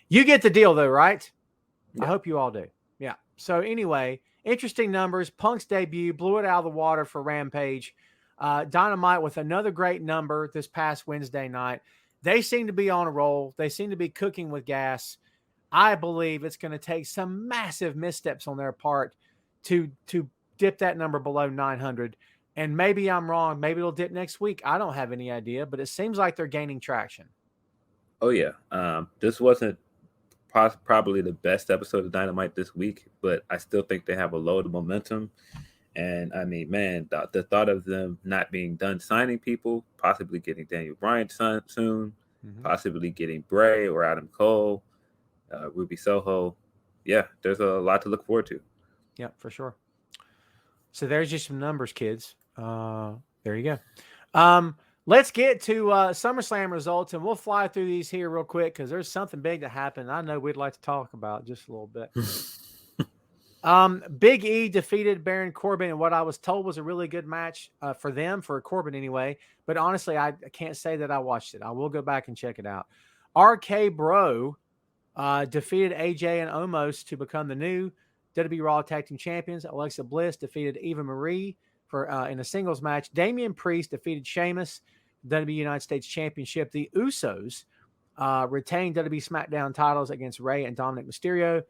Speaker 1: You get the deal, though, right? Yeah. I hope you all do. Yeah. So anyway, interesting numbers. Punk's debut blew it out of the water for Rampage. Dynamite with another great number this past Wednesday night. They seem to be on a roll. They seem to be cooking with gas. I believe it's going to take some massive missteps on their part to dip that number below 900. And maybe I'm wrong. Maybe it'll dip next week. I don't have any idea, but it seems like they're gaining traction.
Speaker 3: Oh, yeah. This wasn't probably the best episode of Dynamite this week, but I still think they have a load of momentum. And I mean, man, the thought of them not being done signing people, possibly getting Daniel Bryan soon, possibly getting Bray or Adam Cole, Ruby Soho. Yeah, there's a lot to look forward to.
Speaker 1: Yeah, for sure. So there's just some numbers, kids. There you go. Let's get to SummerSlam results, and we'll fly through these here real quick because there's something big that happened. I know we'd like to talk about just a little bit. Big E defeated Baron Corbin in what I was told was a really good match for them, for Corbin anyway. But honestly, I can't say that I watched it. I will go back and check it out. RK Bro defeated AJ and Omos to become the new WWE Raw Tag Team Champions. Alexa Bliss defeated Eva Marie for in a singles match. Damian Priest defeated Sheamus, WWE United States Championship. The Usos retained WWE SmackDown titles against Rey and Dominic Mysterio.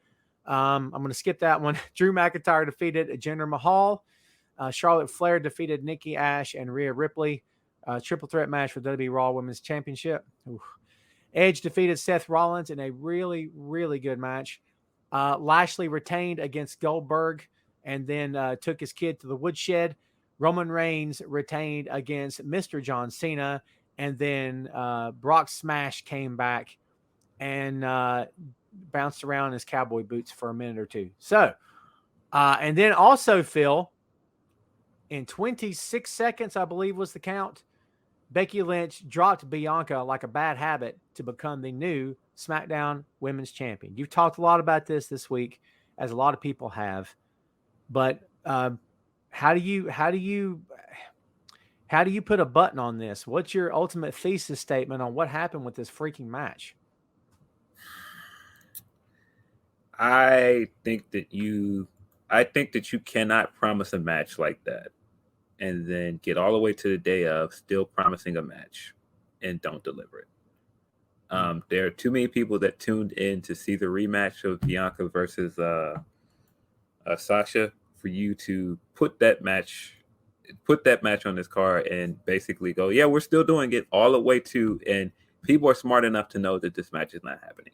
Speaker 1: I'm going to skip that one. Drew McIntyre defeated Jinder Mahal. Charlotte Flair defeated Nikki Ash and Rhea Ripley. Triple threat match for WWE Raw Women's Championship. Oof. Edge defeated Seth Rollins in a really, really good match. Lashley retained against Goldberg and then took his kid to the woodshed. Roman Reigns retained against Mr. John Cena. And then Brock Smash came back and bounced around in his cowboy boots for a minute or two. So, and then also, Phil, in 26 seconds, I believe was the count, Becky Lynch dropped Bianca like a bad habit to become the new SmackDown Women's Champion. You've talked a lot about this week, as a lot of people have. But how do you put a button on this? What's your ultimate thesis statement on what happened with this freaking match?
Speaker 3: I think that you cannot promise a match like that and then get all the way to the day of still promising a match and don't deliver it. There are too many people that tuned in to see the rematch of Bianca versus Sasha for you to put that match on this card and basically go, yeah, we're still doing it all the way to, and people are smart enough to know that this match is not happening.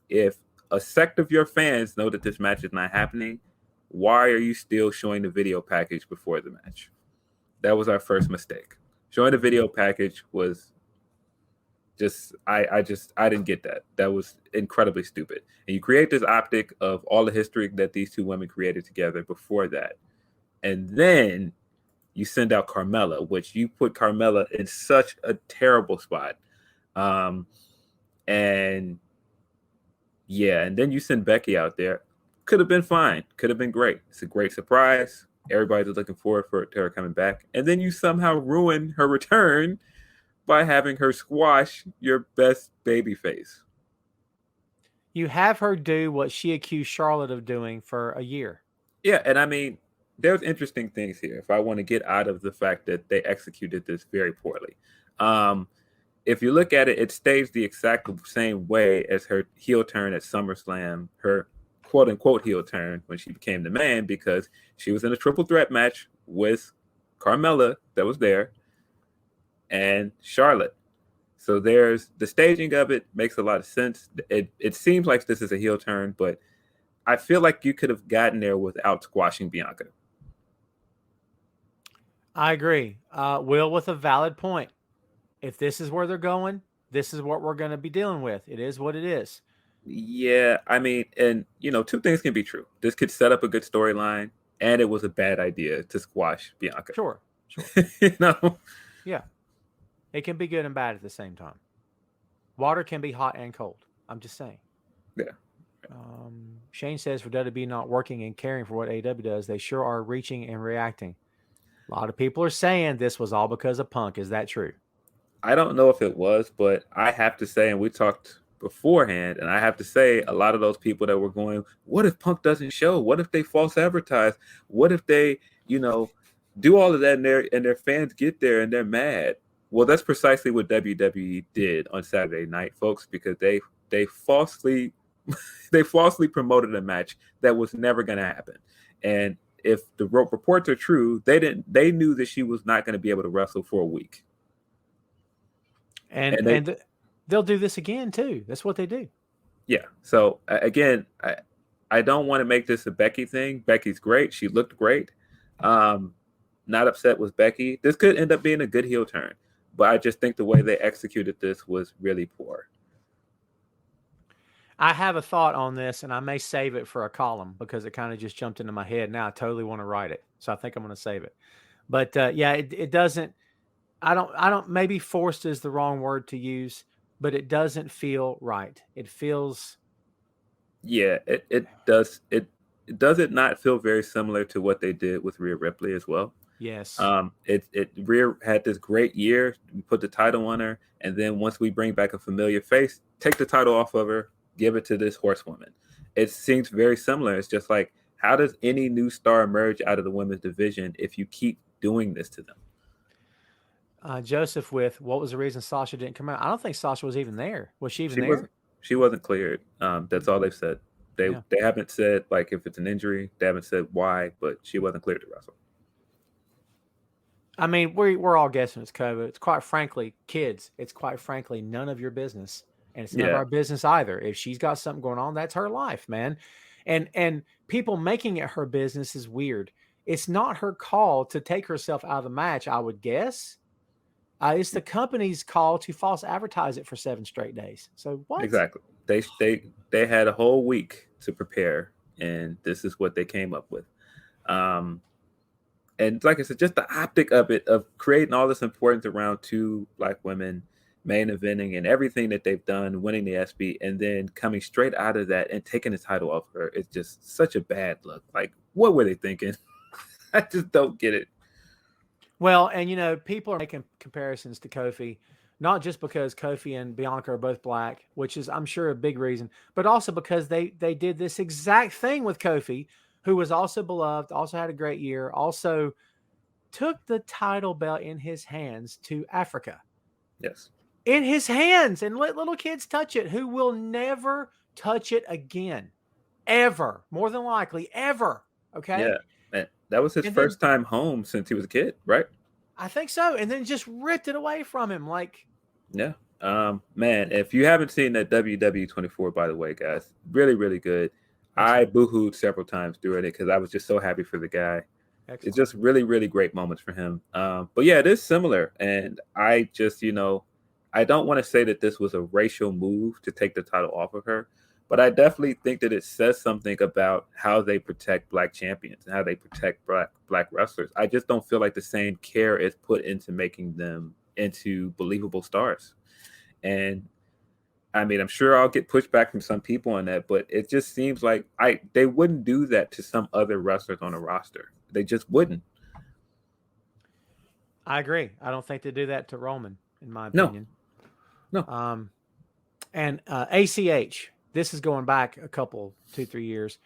Speaker 3: If a sect of your fans know that this match is not happening, why are you still showing the video package before the match? That was our first mistake. Showing the video package was just, I didn't get that. That was incredibly stupid. And you create this optic of all the history that these two women created together before that. And then you send out Carmella, which you put Carmella in such a terrible spot. And then you send Becky out there. Could have been fine. Could have been great. It's a great surprise. Everybody's looking forward to her coming back. And then you somehow ruin her return by having her squash your best babyface.
Speaker 1: You have her do what she accused Charlotte of doing for a year.
Speaker 3: Yeah, and I mean, there's interesting things here. If I want to get out of the fact that they executed this very poorly. If you look at it, it stays the exact same way as her heel turn at SummerSlam, her quote-unquote heel turn when she became the man, because she was in a triple threat match with Carmella that was there and Charlotte. So there's the staging of it makes a lot of sense. It seems like this is a heel turn, but I feel like you could have gotten there without squashing Bianca.
Speaker 1: I agree. Will, with a valid point. If this is where they're going, this is what we're going to be dealing with. It is what it is.
Speaker 3: Yeah, I mean, and two things can be true. This could set up a good storyline, and it was a bad idea to squash Bianca.
Speaker 1: Sure.
Speaker 3: No.
Speaker 1: Yeah. It can be good and bad at the same time. Water can be hot and cold. I'm just saying.
Speaker 3: Yeah.
Speaker 1: Shane says for WWE not working and caring for what AEW does, they sure are reaching and reacting. A lot of people are saying this was all because of Punk. Is that true?
Speaker 3: I don't know if it was, but I have to say, and we talked beforehand, and I have to say, a lot of those people that were going, what if Punk doesn't show? What if they false advertise? What if they, do all of that and their fans get there and they're mad? Well, that's precisely what WWE did on Saturday night, folks, because they falsely promoted a match that was never going to happen. And if the reports are true, they knew that she was not going to be able to wrestle for a week.
Speaker 1: And they'll do this again too. That's what they do.
Speaker 3: Yeah. So again, I don't want to make this a Becky thing. Becky's great. She looked great. Not upset with Becky. This could end up being a good heel turn, but I just think the way they executed this was really poor.
Speaker 1: I have a thought on this, and I may save it for a column because it kind of just jumped into my head. Now I totally want to write it, so I think I'm going to save it. But yeah, it doesn't. I don't. Maybe forced is the wrong word to use, but it doesn't feel right. It feels.
Speaker 3: Yeah, it does. Does it not feel very similar to what they did with Rhea Ripley as well?
Speaker 1: Yes.
Speaker 3: Rhea had this great year. We put the title on her, and then once we bring back a familiar face, take the title off of her, give it to this horsewoman. It seems very similar. It's just like, how does any new star emerge out of the women's division if you keep doing this to them?
Speaker 1: Joseph with, what was the reason Sasha didn't come out? I don't think Sasha was even there. Was she even there?
Speaker 3: She wasn't cleared. That's all they've said. They haven't said, like, if it's an injury. They haven't said why, but she wasn't cleared to wrestle.
Speaker 1: I mean, we're all guessing it's COVID. It's quite frankly, kids, it's quite frankly none of your business. And it's none of our business either. If she's got something going on, that's her life, man. And people making it her business is weird. It's not her call to take herself out of the match, I would guess. It's the company's call to false advertise it for 7 straight days. So what?
Speaker 3: Exactly. They had a whole week to prepare, and this is what they came up with. And like I said, just the optic of it, of creating all this importance around 2 Black women, main eventing and everything that they've done, winning the SB, and then coming straight out of that and taking the title off her. It's just such a bad look. Like, what were they thinking? I just don't get it.
Speaker 1: Well, and people are making comparisons to Kofi, not just because Kofi and Bianca are both Black, which is, I'm sure, a big reason, but also because they did this exact thing with Kofi, who was also beloved, also had a great year, also took the title belt in his hands to Africa.
Speaker 3: Yes.
Speaker 1: In his hands, and let little kids touch it who will never touch it again. Ever. More than likely, ever. Okay?
Speaker 3: Yeah. Man, that was his first time home since he was a kid, right?
Speaker 1: I think so. And then just ripped it away from him. Like,
Speaker 3: yeah. Man, if you haven't seen that WWE 24, by the way, guys, really, really good. I boohooed several times during it because I was just so happy for the guy. Excellent. It's just really, really great moments for him. But yeah, it is similar. And I just, I don't want to say that this was a racial move to take the title off of her, but I definitely think that it says something about how they protect Black champions and how they protect Black wrestlers. I just don't feel like the same care is put into making them into believable stars. And I mean, I'm sure I'll get pushback from some people on that, but it just seems like they wouldn't do that to some other wrestlers on a roster. They just wouldn't.
Speaker 1: I agree. I don't think they do that to Roman, in my opinion.
Speaker 3: No.
Speaker 1: And ACH, this is going back a couple, 2-3 years.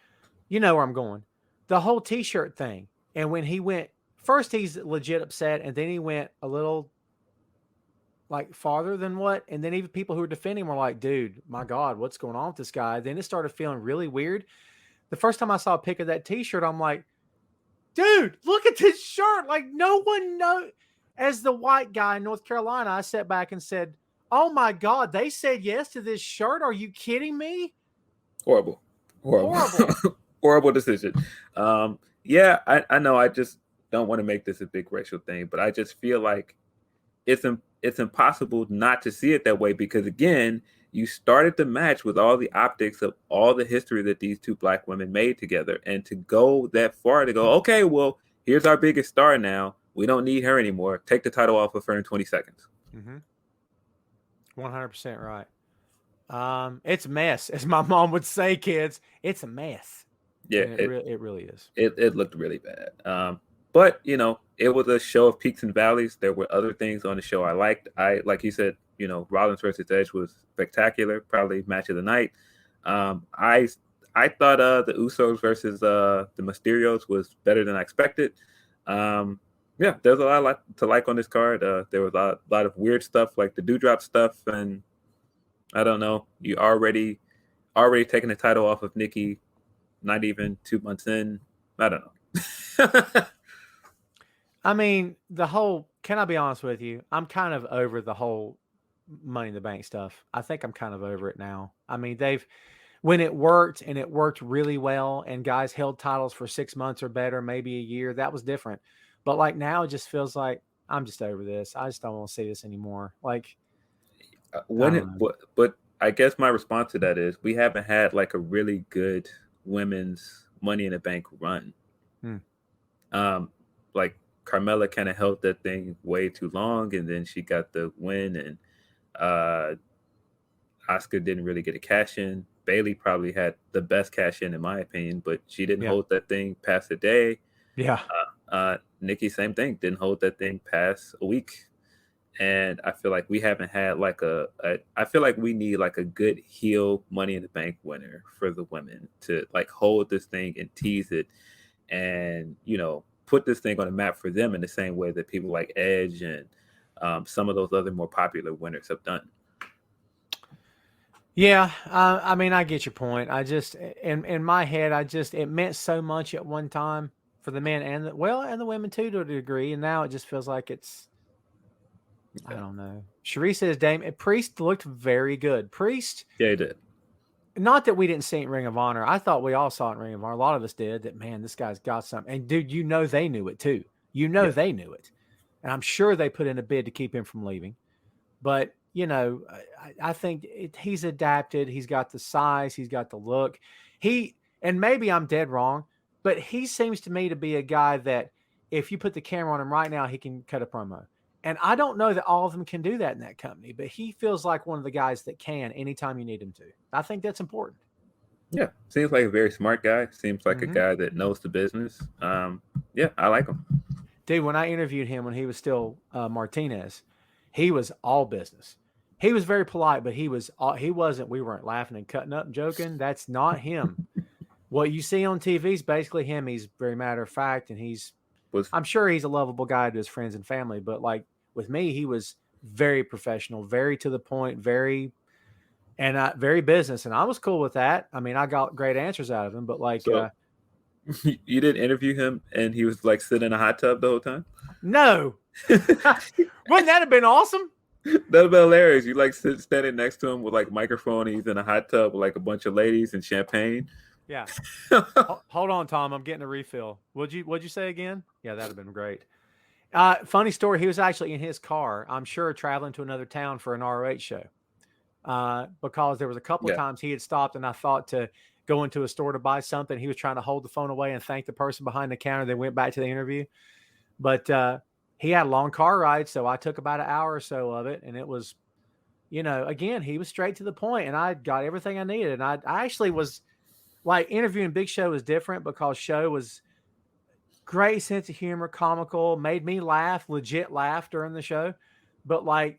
Speaker 1: You know where I'm going. The whole T-shirt thing. And when he went, first he's legit upset, and then he went a little like farther than what, and then even people who were defending him were like, dude, my God, what's going on with this guy? Then it started feeling really weird. The first time I saw a pic of that T-shirt, I'm like, dude, look at this shirt. Like, no one knows. As the white guy in North Carolina, I sat back and said, Oh my God, they said yes to this shirt. Are you kidding me?
Speaker 3: Horrible. Horrible decision. Yeah, I know. I just don't want to make this a big racial thing, but I just feel like it's impossible not to see it that way because again, you started the match with all the optics of all the history that these two black women made together, and to go that far to go, okay, well, here's our biggest star now. We don't need her anymore. Take the title off of her in 20 seconds.
Speaker 1: 100% right. It's a mess, as my mom would say, kids. It's a mess.
Speaker 3: Yeah,
Speaker 1: it really is.
Speaker 3: It looked really bad. But you know, it was a show of peaks and valleys. There were other things on the show I liked. Like you said, you know, Rollins versus Edge was spectacular, probably match of the night. I thought the Usos versus the Mysterios was better than I expected. Yeah, there's a lot to like on this card. There was a lot of weird stuff like the dewdrop stuff, and I don't know. You already taking the title off of Nikki, not even 2 months in. I don't know.
Speaker 1: I mean, can I be honest with you? I'm kind of over the whole Money in the Bank stuff. I think I'm kind of over it now. I mean, when it worked and it worked really well and guys held titles for 6 months or better, maybe a year, that was different. But like now it just feels like I'm just over this. I just don't want to see this anymore. Like
Speaker 3: but I guess my response to that is we haven't had like a really good women's Money in the Bank run. Like Carmella kind of held that thing way too long, and then she got the win, and Asuka didn't really get a cash in. Bayley probably had the best cash in my opinion, but she didn't hold that thing past a day.
Speaker 1: Yeah.
Speaker 3: Nikki, same thing, didn't hold that thing past a week. And I feel like we haven't had like I feel like we need like a good heel Money in the Bank winner for the women to like hold this thing and tease it, and you know, put this thing on the map for them in the same way that people like Edge and some of those other more popular winners have done.
Speaker 1: Yeah, I mean, I get your point. I just in my head, it meant so much at one time for the men and the women too to a degree, and now it just feels like it's. I don't know. Cherie says Priest looked very good. Priest.
Speaker 3: Yeah, he did.
Speaker 1: Not that we didn't see it in Ring of Honor. I thought we all saw it in Ring of Honor. A lot of us did. That, man, this guy's got something. And, dude, you know they knew it, too. They knew it. And I'm sure they put in a bid to keep him from leaving. But, you know, I think he's adapted. He's got the size. He's got the look. And maybe I'm dead wrong, but he seems to me to be a guy that if you put the camera on him right now, he can cut a promo. And I don't know that all of them can do that in that company, but he feels like one of the guys that can anytime you need him to. I think that's important.
Speaker 3: Yeah, seems like a very smart guy. Seems like a guy that knows the business. Yeah, I like him.
Speaker 1: Dude, when I interviewed him when he was still Martinez, he was all business. He was very polite, but he wasn't. We weren't laughing and cutting up and joking. That's not him. What you see on TV is basically him. He's very matter of fact, and I'm sure he's a lovable guy to his friends and family, but like, with me, he was very professional, very to the point, very business. And I was cool with that. I mean, I got great answers out of him, but like,
Speaker 3: so, you didn't interview him and he was like sitting in a hot tub the whole time?
Speaker 1: No. Wouldn't that have been awesome?
Speaker 3: That'd have been hilarious. You like standing next to him with like microphone. And he's in a hot tub with like a bunch of ladies and champagne.
Speaker 1: Yeah. Hold on, Tom. I'm getting a refill. What'd you say again? Yeah, that'd have been great. Funny story. He was actually in his car, I'm sure, traveling to another town for an ROH show. Because there was a couple of times he had stopped and I thought to go into a store to buy something. He was trying to hold the phone away and thank the person behind the counter. They went back to the interview, but he had a long car ride. So I took about an hour or so of it. And it was, you know, again, he was straight to the point and I got everything I needed. And I actually was like, interviewing Big Show was different because Show was great sense of humor, comical, made me laugh, legit laugh during the show. But I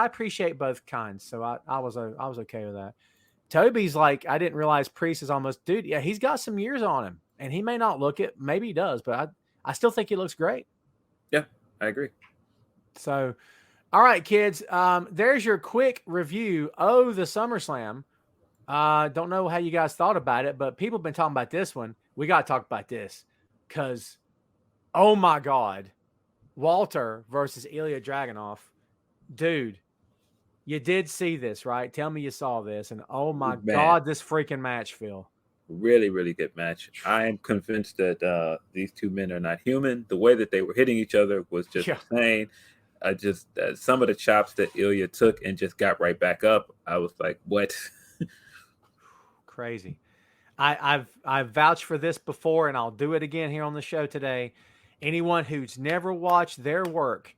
Speaker 1: appreciate both kinds. So I was okay with that. Toby's like, I didn't realize Priest is almost, dude. Yeah, he's got some years on him and he may not look it. Maybe he does, but I still think he looks great.
Speaker 3: Yeah, I agree.
Speaker 1: So, all right, kids, there's your quick review of the SummerSlam. Don't know how you guys thought about it, but people have been talking about this one. We got to talk about this because, oh my God, Walter versus Ilya Dragunov. Dude, You did see this, right? Tell me you saw this. And oh my
Speaker 3: Man.
Speaker 1: God, this freaking match, Phil.
Speaker 3: Really, really good match. I am convinced that these two men are not human. The way that they were hitting each other was just insane. Just some of the chops that Ilya took and just got right back up. I was like, what?
Speaker 1: Crazy. I've vouched for this before, and I'll do it again here on the show today. Anyone who's never watched their work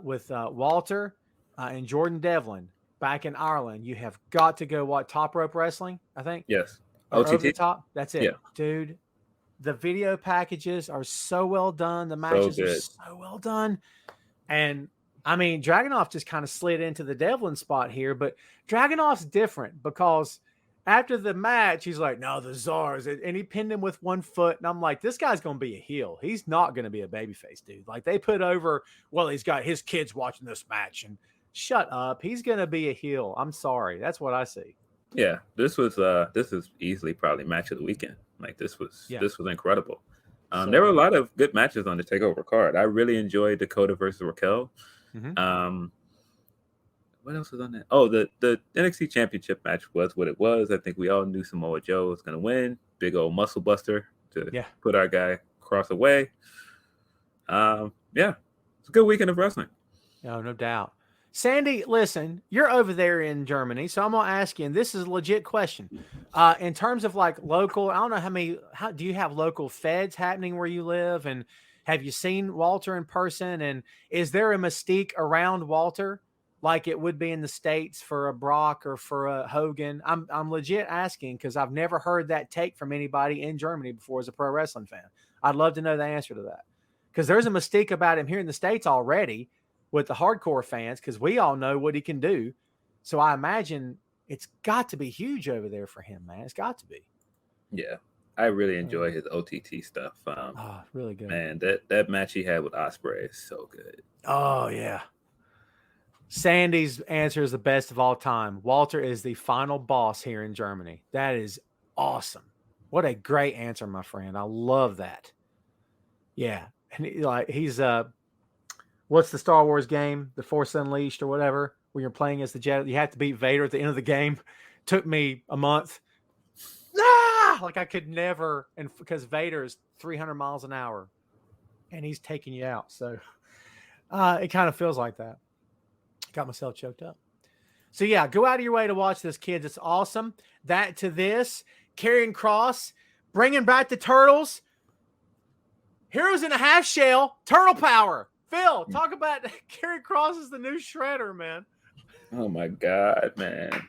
Speaker 1: with Walter and Jordan Devlin back in Ireland, you have got to go watch Top Rope Wrestling, I think.
Speaker 3: Yes.
Speaker 1: Or
Speaker 3: OTT?
Speaker 1: Over the Top. That's it.
Speaker 3: Yeah.
Speaker 1: Dude, the video packages are so well done. The matches are so well done. And, I mean, Dragunov just kind of slid into the Devlin spot here, but Dragunov's different because after the match, he's like, no, the Czars. And he pinned him with one foot. And I'm like, this guy's going to be a heel. He's not going to be a babyface, dude. Like, they put over, well, he's got his kids watching this match. And shut up. He's going to be a heel. I'm sorry. That's what I see.
Speaker 3: Yeah, this is easily probably match of the weekend. Like, this was incredible. There were a lot of good matches on the TakeOver card. I really enjoyed Dakota versus Raquel. Mm-hmm. What else was on that? Oh, the NXT Championship match was what it was. I think we all knew Samoa Joe was going to win. Big old muscle buster to put our guy Cross away. It's a good weekend of wrestling.
Speaker 1: No doubt. Sandy, listen, you're over there in Germany, so I'm going to ask you, and this is a legit question. In terms of like local, I don't know how do you have local feds happening where you live? And have you seen Walter in person? And is there a mystique around Walter like it would be in the States for a Brock or for a Hogan? I'm legit asking because I've never heard that take from anybody in Germany before as a pro wrestling fan. I'd love to know the answer to that because there's a mystique about him here in the States already with the hardcore fans because we all know what he can do. So I imagine it's got to be huge over there for him, man. It's got to be.
Speaker 3: Yeah. I really enjoy his OTT stuff.
Speaker 1: Really good.
Speaker 3: Man, that match he had with Ospreay is so good.
Speaker 1: Oh, yeah. Sandy's answer is the best of all time. Walter is the final boss here in Germany. That is awesome. What a great answer, my friend. I love that. Yeah. And he's what's the Star Wars game? The Force Unleashed or whatever, where you're playing as the Jedi. You have to beat Vader at the end of the game. Took me a month. Like I could never, and because Vader is 300 miles an hour and he's taking you out. So it kind of feels like that. Got myself choked up. So yeah, go out of your way to watch this, kids. It's awesome. That to this, Karrion Kross, bringing back the Turtles. Heroes in a half shell, turtle power. Phil, talk about Karrion Kross is the new Shredder, man.
Speaker 3: Oh my God, man!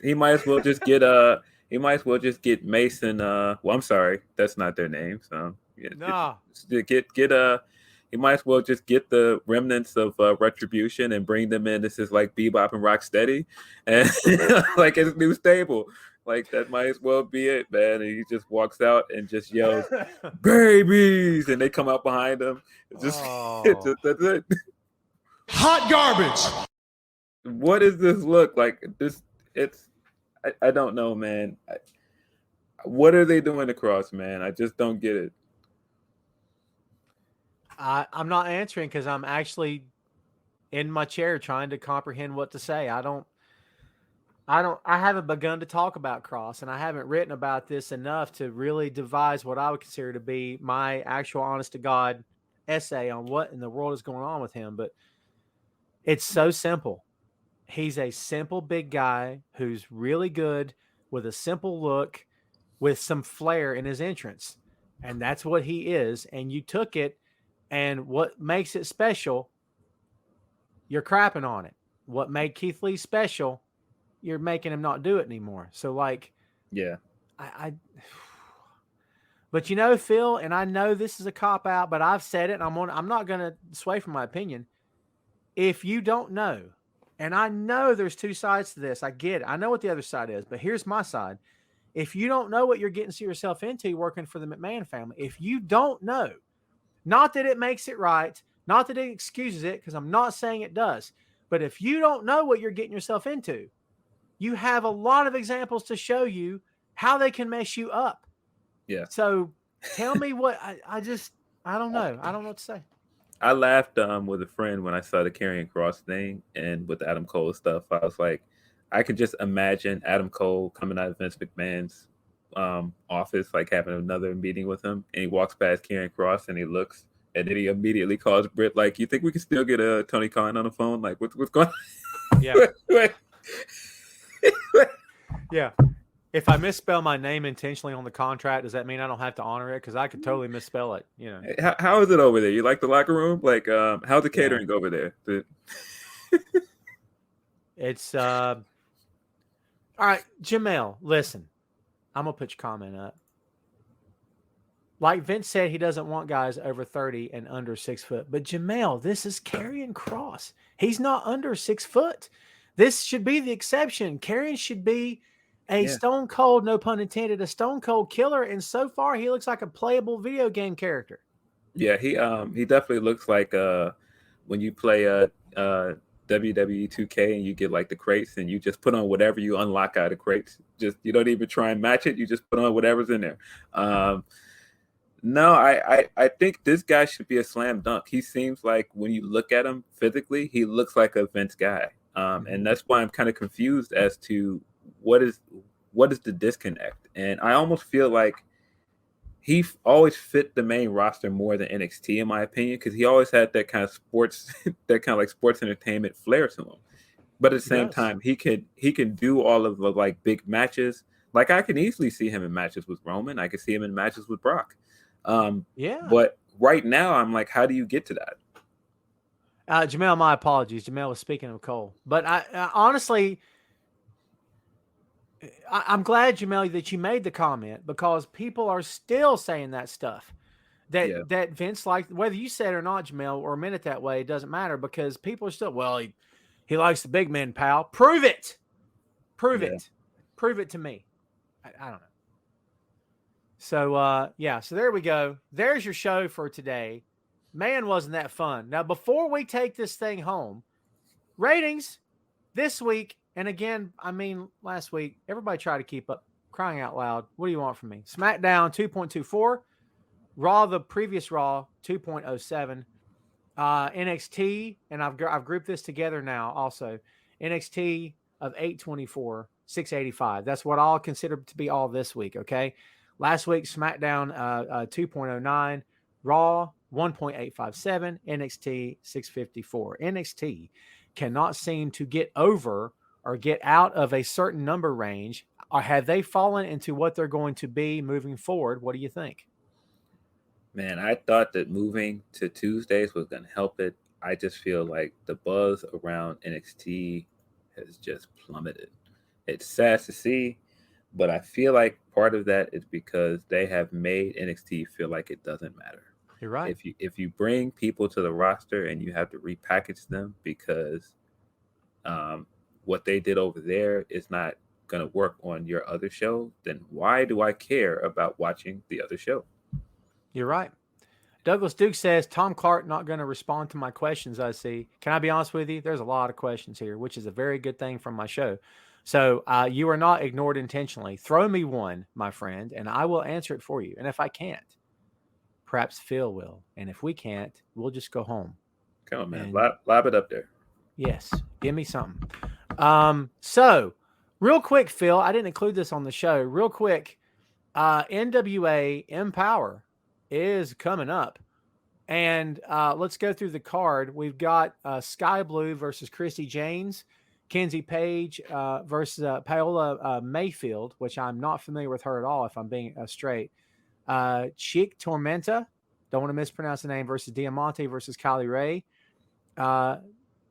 Speaker 3: He might as well just get Mason. Well, I'm sorry, that's not their name. So yeah, he might as well just get the remnants of Retribution and bring them in. This is like Bebop and Rocksteady, and like his new stable. Like that might as well be it, man. And he just walks out and just yells, "Babies!" and they come out behind him. That's it.
Speaker 4: Hot garbage.
Speaker 3: What does this look like? I don't know, man. What are they doing across, man? I just don't get it.
Speaker 1: I'm not answering because I'm actually in my chair trying to comprehend what to say. I haven't begun to talk about Kross, and I haven't written about this enough to really devise what I would consider to be my actual honest to God essay on what in the world is going on with him. But it's so simple. He's a simple big guy who's really good with a simple look with some flair in his entrance. And that's what he is. And you took it, and what makes it special, you're crapping on it. What made Keith Lee special, you're making him not do it anymore. So like,
Speaker 3: yeah,
Speaker 1: but you know, Phil, and I know this is a cop out, but I've said it and I'm not going to sway from my opinion. If you don't know, and I know there's two sides to this, I get it. I know what the other side is, but here's my side. If you don't know what you're getting yourself into working for the McMahon family, if you don't know, not that it makes it right, not that it excuses it, because I'm not saying it does, but if you don't know what you're getting yourself into, you have a lot of examples to show you how they can mess you up.
Speaker 3: Yeah.
Speaker 1: So tell me what I don't know. I don't know what to say.
Speaker 3: I laughed with a friend when I saw the Karrion Cross thing and with Adam Cole stuff. I was like, I could just imagine Adam Cole coming out of Vince McMahon's office, like having another meeting with him, and he walks past Karrion Cross and he looks, and then he immediately calls Britt like, "You think we can still get a Tony Khan on the phone? Like, what's going on?"
Speaker 1: Yeah. Yeah. If I misspell my name intentionally on the contract, does that mean I don't have to honor it? Because I could totally misspell it. You know.
Speaker 3: How is it over there? You like the locker room? Like, how's the catering over there?
Speaker 1: It's all right, Jamel. Listen, I'm gonna put your comment up. Like Vince said, he doesn't want guys over 30 and under 6 foot. But Jamel, this is Karrion Cross. He's not under 6 foot. This should be the exception. Karrion should be a stone cold, no pun intended, a stone cold killer. And so far, he looks like a playable video game character.
Speaker 3: Yeah, he definitely looks like when you play WWE 2K and you get like the crates and you just put on whatever you unlock out of crates. Just you don't even try and match it. You just put on whatever's in there. No, I think this guy should be a slam dunk. He seems like when you look at him physically, he looks like a Vince guy. And that's why I'm kind of confused as to what is the disconnect. And I almost feel like he always fit the main roster more than NXT, in my opinion, because he always had that kind of sports, that kind of like sports entertainment flair to him. But at the same time, he can do all of the like big matches. Like I can easily see him in matches with Roman. I can see him in matches with Brock. But right now, I'm like, how do you get to that?
Speaker 1: Jamel, my apologies. Jamel was speaking of Cole, but I honestly, I'm glad, Jamel, that you made the comment because people are still saying that stuff that Vince liked, whether you said it or not, Jamel, or meant it that way, it doesn't matter because people are still, well, he likes the big men, pal. Prove it. Prove it to me. I don't know. So, so there we go. There's your show for today. Man, wasn't that fun. Now, before we take this thing home, ratings this week, and again, I mean, last week, everybody tried to keep up, crying out loud. What do you want from me? SmackDown 2.24, Raw, the previous Raw 2.07, NXT, and I've grouped this together now also. NXT of 824, 685. That's what I'll consider to be all this week, okay? Last week, SmackDown 2.09, Raw 1.857, NXT 654. NXT cannot seem to get over or get out of a certain number range. Or have they fallen into what they're going to be moving forward? What do you think?
Speaker 3: Man, I thought that moving to Tuesdays was going to help it. I just feel like the buzz around NXT has just plummeted. It's sad to see, but I feel like part of that is because they have made NXT feel like it doesn't matter.
Speaker 1: You're right.
Speaker 3: If you bring people to the roster and you have to repackage them because what they did over there is not going to work on your other show, then why do I care about watching the other show?
Speaker 1: You're right. Douglas Duke says, Tom Clark not going to respond to my questions, I see. Can I be honest with you? There's a lot of questions here, which is a very good thing from my show. So you are not ignored intentionally. Throw me one, my friend, and I will answer it for you. And if I can't, perhaps Phil will. And if we can't, we'll just go home.
Speaker 3: Come on, man. Lob it up there.
Speaker 1: Yes. Give me something. So, real quick, Phil, I didn't include this on the show. Real quick, NWA Empower is coming up. And let's go through the card. We've got Sky Blue versus Christy Janes, Kenzie Page versus Paola Mayfield, which I'm not familiar with her at all, if I'm being straight. Chick Tormenta, don't want to mispronounce the name, versus Diamante versus Kylie Ray.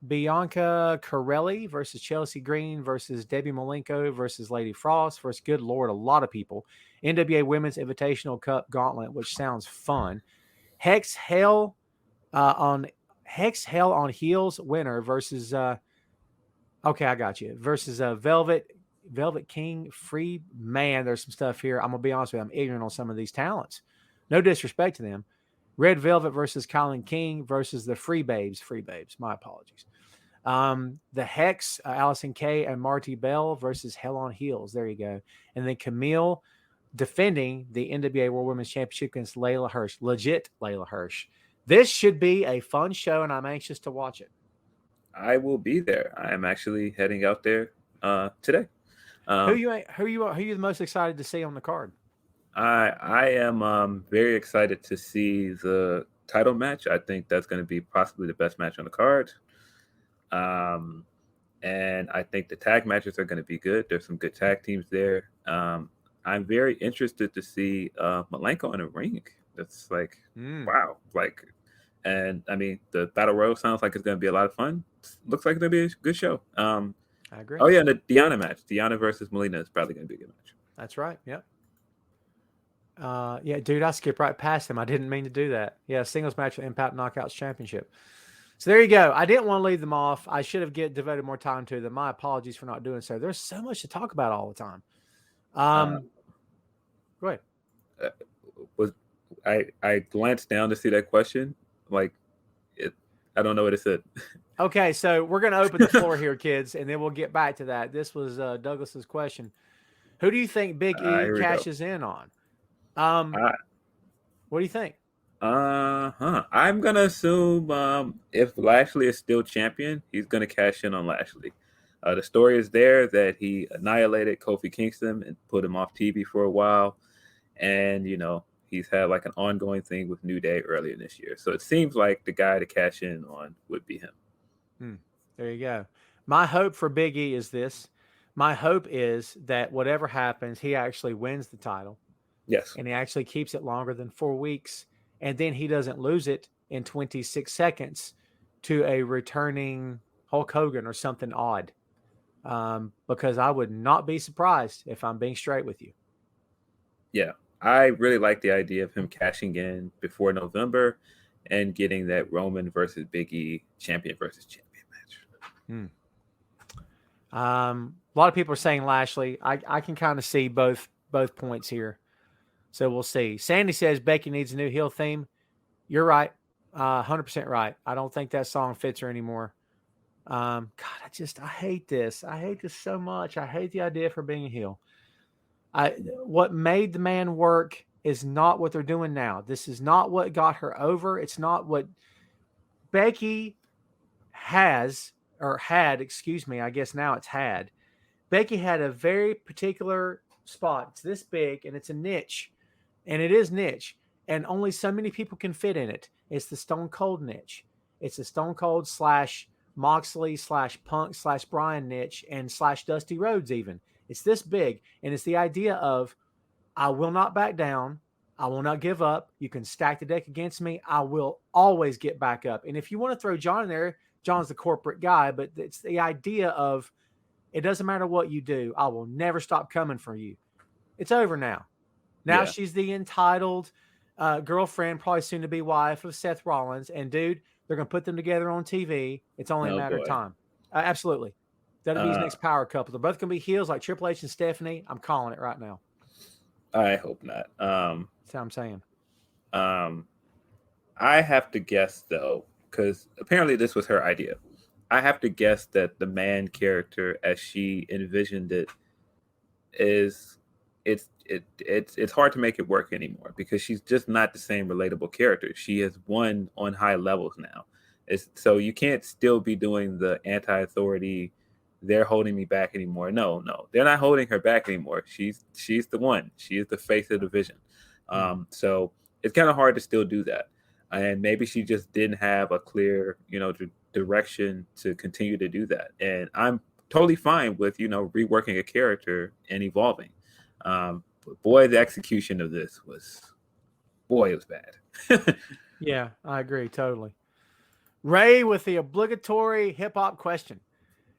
Speaker 1: Bianca Corelli versus Chelsea Green versus Debbie Malenko versus Lady Frost versus, good Lord, a lot of people. NWA Women's Invitational Cup Gauntlet, which sounds fun. Hex Hell on Heels winner versus okay, I got you. Versus Velvet King Free. Man, there's some stuff here. I'm gonna be honest with you, I'm ignorant on some of these talents. No disrespect to them. Red Velvet versus Colin King versus the Free Babes. My apologies. The Hex, Allison Kay and Marty Bell versus Hell on Heels. There you go. And then Camille defending the NWA World Women's Championship against Layla Hirsch. Legit Layla Hirsch. This should be a fun show, and I'm anxious to watch it.
Speaker 3: I will be there. I am actually heading out there today.
Speaker 1: Who you the most excited to see on the card?
Speaker 3: I am very excited to see the title match. I think that's going to be possibly the best match on the card. And I think the tag matches are going to be good. There's some good tag teams there. I'm very interested to see Malenko in a ring. That's like, wow. Like, and I mean, the Battle Royal sounds like it's going to be a lot of fun. Looks like it's going to be a good show.
Speaker 1: I agree.
Speaker 3: Oh, yeah, and the Deanna match. Deanna versus Melina is probably going to be a good match.
Speaker 1: That's right. Yep. Yeah, dude, I skipped right past him. I didn't mean to do that. Yeah, singles match for Impact Knockouts Championship. So there you go. I didn't want to leave them off. I should have devoted more time to them. My apologies for not doing so. There's so much to talk about all the time. Go ahead.
Speaker 3: I glanced down to see that question. Like, I don't know what it said.
Speaker 1: Okay, so we're going to open the floor here, kids, and then we'll get back to that. This was Douglas's question. Who do you think Big E cashes in on? What do you think?
Speaker 3: I'm gonna assume if Lashley is still champion, he's gonna cash in on Lashley. The story is there that he annihilated Kofi Kingston and put him off TV for a while, and he's had like an ongoing thing with New Day earlier this year. So it seems like the guy to cash in on would be him.
Speaker 1: There you go. My hope for Big E is this. My hope is that whatever happens, he actually wins the title.
Speaker 3: Yes.
Speaker 1: And he actually keeps it longer than 4 weeks. And then he doesn't lose it in 26 seconds to a returning Hulk Hogan or something odd. Because I would not be surprised if I'm being straight with you. Yeah.
Speaker 3: I really like the idea of him cashing in before November and getting that Roman versus Big E champion versus champion match.
Speaker 1: A lot of people are saying Lashley. I can kind of see both points here. So we'll see. Sandy says Becky needs a new heel theme. You're right. 100% right. I don't think that song fits her anymore. God, I hate this. I hate this so much. I hate the idea for being a heel. What made the man work is not what they're doing now. This is not what got her over. It's not what Becky had, I guess now it's had. Becky had a very particular spot. It's this big and it's a niche. And it is niche. And only so many people can fit in it. It's the Stone Cold niche. It's the Stone Cold / Moxley / Punk / Bryan niche and / Dusty Rhodes even. It's this big. And it's the idea of I will not back down. I will not give up. You can stack the deck against me. I will always get back up. And if you want to throw John in there, John's the corporate guy, but it's the idea of it doesn't matter what you do. I will never stop coming for you. It's over now. Now she's the entitled girlfriend, probably soon to be wife of Seth Rollins. And dude, they're going to put them together on TV. It's only a matter of time. Absolutely. WWE's next power couple. They're both going to be heels like Triple H and Stephanie. I'm calling it right now.
Speaker 3: I hope not.
Speaker 1: That's what I'm saying.
Speaker 3: I have to guess though, because apparently this was her idea. I have to guess that the man character, as she envisioned it, it's hard to make it work anymore because she's just not the same relatable character. She has won on high levels now. So you can't still be doing the anti-authority, they're holding me back anymore. No, they're not holding her back anymore. She's the one. She is the face of the division. So it's kind of hard to still do that. And maybe she just didn't have a clear, direction to continue to do that. And I'm totally fine with, reworking a character and evolving. But boy, the execution of this it was bad.
Speaker 1: Yeah, I agree totally. Ray with the obligatory hip hop question.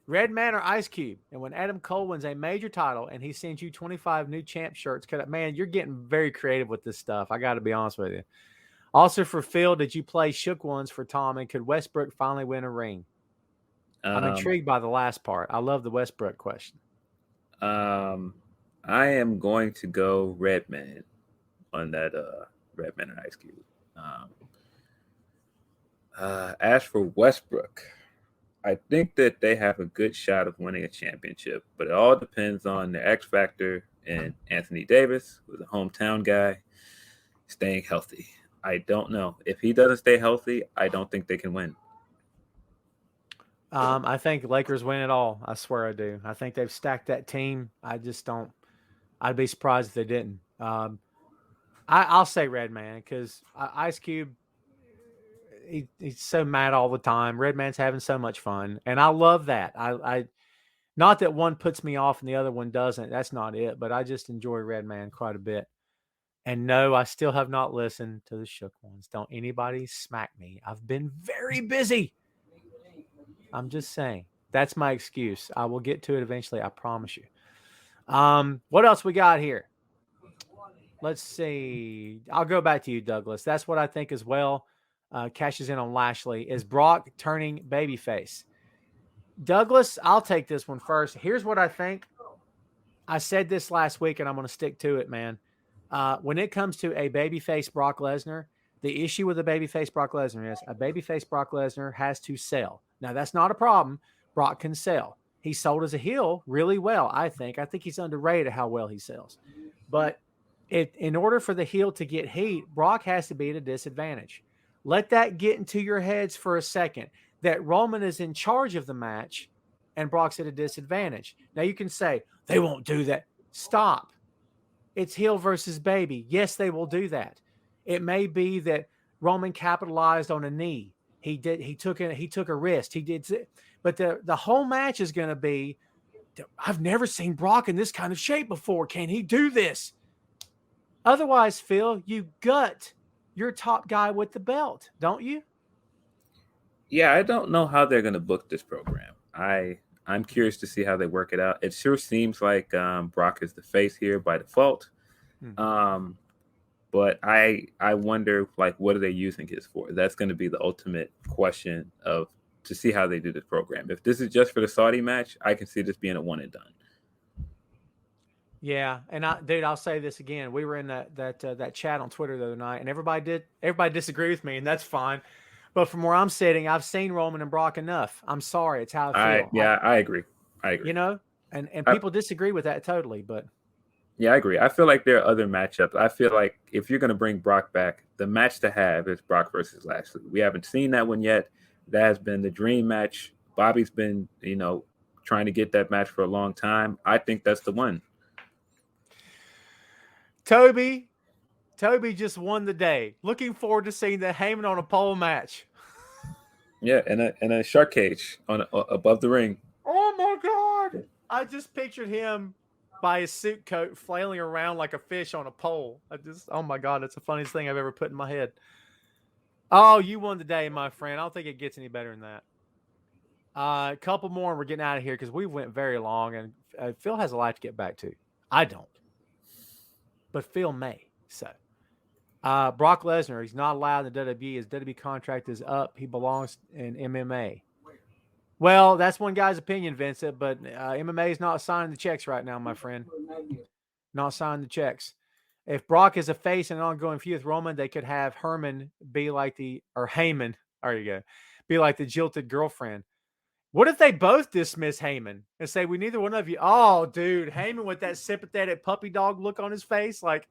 Speaker 1: Redman or Ice Cube? And when Adam Cole wins a major title and he sends you 25 new champ shirts, man, you're getting very creative with this stuff. I got to be honest with you. Also for Phil, did you play Shook Ones for Tom? And could Westbrook finally win a ring? I'm intrigued by the last part. I love the Westbrook question.
Speaker 3: I am going to go Redman on that Redman and Ice Cube. As for Westbrook, I think that they have a good shot of winning a championship, but it all depends on the X factor and Anthony Davis, who's a hometown guy, staying healthy. I don't know. If he doesn't stay healthy, I don't think they can win.
Speaker 1: I think Lakers win it all. I swear I do. I think they've stacked that team. I just don't. I'd be surprised if they didn't. I'll say Redman because Ice Cube, he's so mad all the time. Redman's having so much fun, and I love that. I not that one puts me off and the other one doesn't. That's not it. But I just enjoy Redman quite a bit. And no, I still have not listened to the Shook Ones. Don't anybody smack me. I've been very busy. I'm just saying. That's my excuse. I will get to it eventually. I promise you. What else we got here? Let's see. I'll go back to you, Douglas. That's what I think as well. Cashes in on Lashley. Is Brock turning babyface? Douglas, I'll take this one first. Here's what I think. I said this last week, and I'm going to stick to it, man. When it comes to a babyface Brock Lesnar, the issue with a babyface Brock Lesnar is a babyface Brock Lesnar has to sell. Now, that's not a problem. Brock can sell. He sold as a heel really well, I think. I think he's underrated how well he sells. But in order for the heel to get heat, Brock has to be at a disadvantage. Let that get into your heads for a second, that Roman is in charge of the match and Brock's at a disadvantage. Now, you can say, they won't do that. Stop. It's heel versus baby. Yes, they will do that. It may be that Roman capitalized on a knee. He took a wrist. He did, but the whole match is going to be, I've never seen Brock in this kind of shape before. Can he do this? Otherwise, Phil, you gut your top guy with the belt, don't you?
Speaker 3: Yeah, I don't know how they're going to book this program. I'm curious to see how they work it out. It sure seems like Brock is the face here by default. But I wonder, like, what are they using his for? That's going to be the ultimate question to see how they do this program. If this is just for the Saudi match, I can see this being a one and done.
Speaker 1: Yeah, and I'll say this again. We were in that chat on Twitter the other night, and everybody disagreed with me, and that's fine. But from where I'm sitting, I've seen Roman and Brock enough. I'm sorry, it's how I feel.
Speaker 3: I agree.
Speaker 1: You know, and people disagree with that totally, but.
Speaker 3: Yeah, I agree. I feel like there are other matchups. I feel like if you're going to bring Brock back, the match to have is Brock versus Lashley. We haven't seen that one yet. That has been the dream match. Bobby's been, trying to get that match for a long time. I think that's the one.
Speaker 1: Toby just won the day. Looking forward to seeing the Heyman on a pole match.
Speaker 3: Yeah, and a shark cage above the ring.
Speaker 1: Oh my God! I just pictured him by his suit coat flailing around like a fish on a pole. Oh my God, it's the funniest thing I've ever put in my head. Oh, you won the day, my friend. I don't think it gets any better than that. A couple more and we're getting out of here because we went very long and Phil has a life to get back to. I don't. But Phil may. So, Brock Lesnar, he's not allowed in the WWE. His WWE contract is up. He belongs in MMA. Well, that's one guy's opinion, Vincent, but MMA is not signing the checks right now, my friend. Not signing the checks. If Brock is a face in an ongoing feud with Roman, they could have Heyman, be like the jilted girlfriend. What if they both dismiss Heyman and say, we neither one of you? Oh, dude, Heyman with that sympathetic puppy dog look on his face, like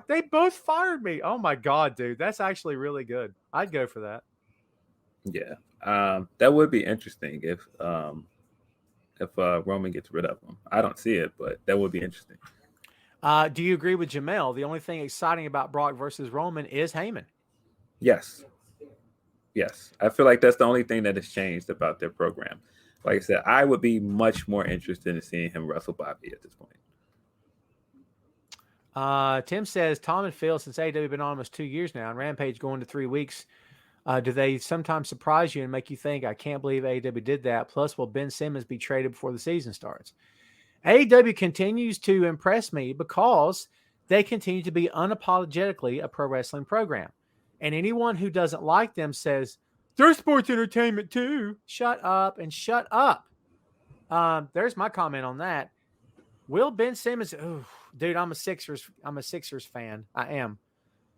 Speaker 1: they both fired me. Oh my God, dude, that's actually really good. I'd go for that.
Speaker 3: Yeah. That would be interesting if Roman gets rid of him. I don't see it, but that would be interesting.
Speaker 1: Do you agree with Jamel? The only thing exciting about Brock versus Roman is Heyman.
Speaker 3: Yes. I feel like that's the only thing that has changed about their program. Like I said, I would be much more interested in seeing him wrestle Bobby at this point.
Speaker 1: Tim says, Tom and Phil, since AEW been on almost 2 years now, and Rampage going to 3 weeks, do they sometimes surprise you and make you think, I can't believe AEW did that? Plus, will Ben Simmons be traded before the season starts? AEW continues to impress me because they continue to be unapologetically a pro wrestling program. And anyone who doesn't like them says, they're sports entertainment too. Shut up and shut up. There's my comment on that. Will Ben Simmons, dude, I'm a Sixers fan. I am.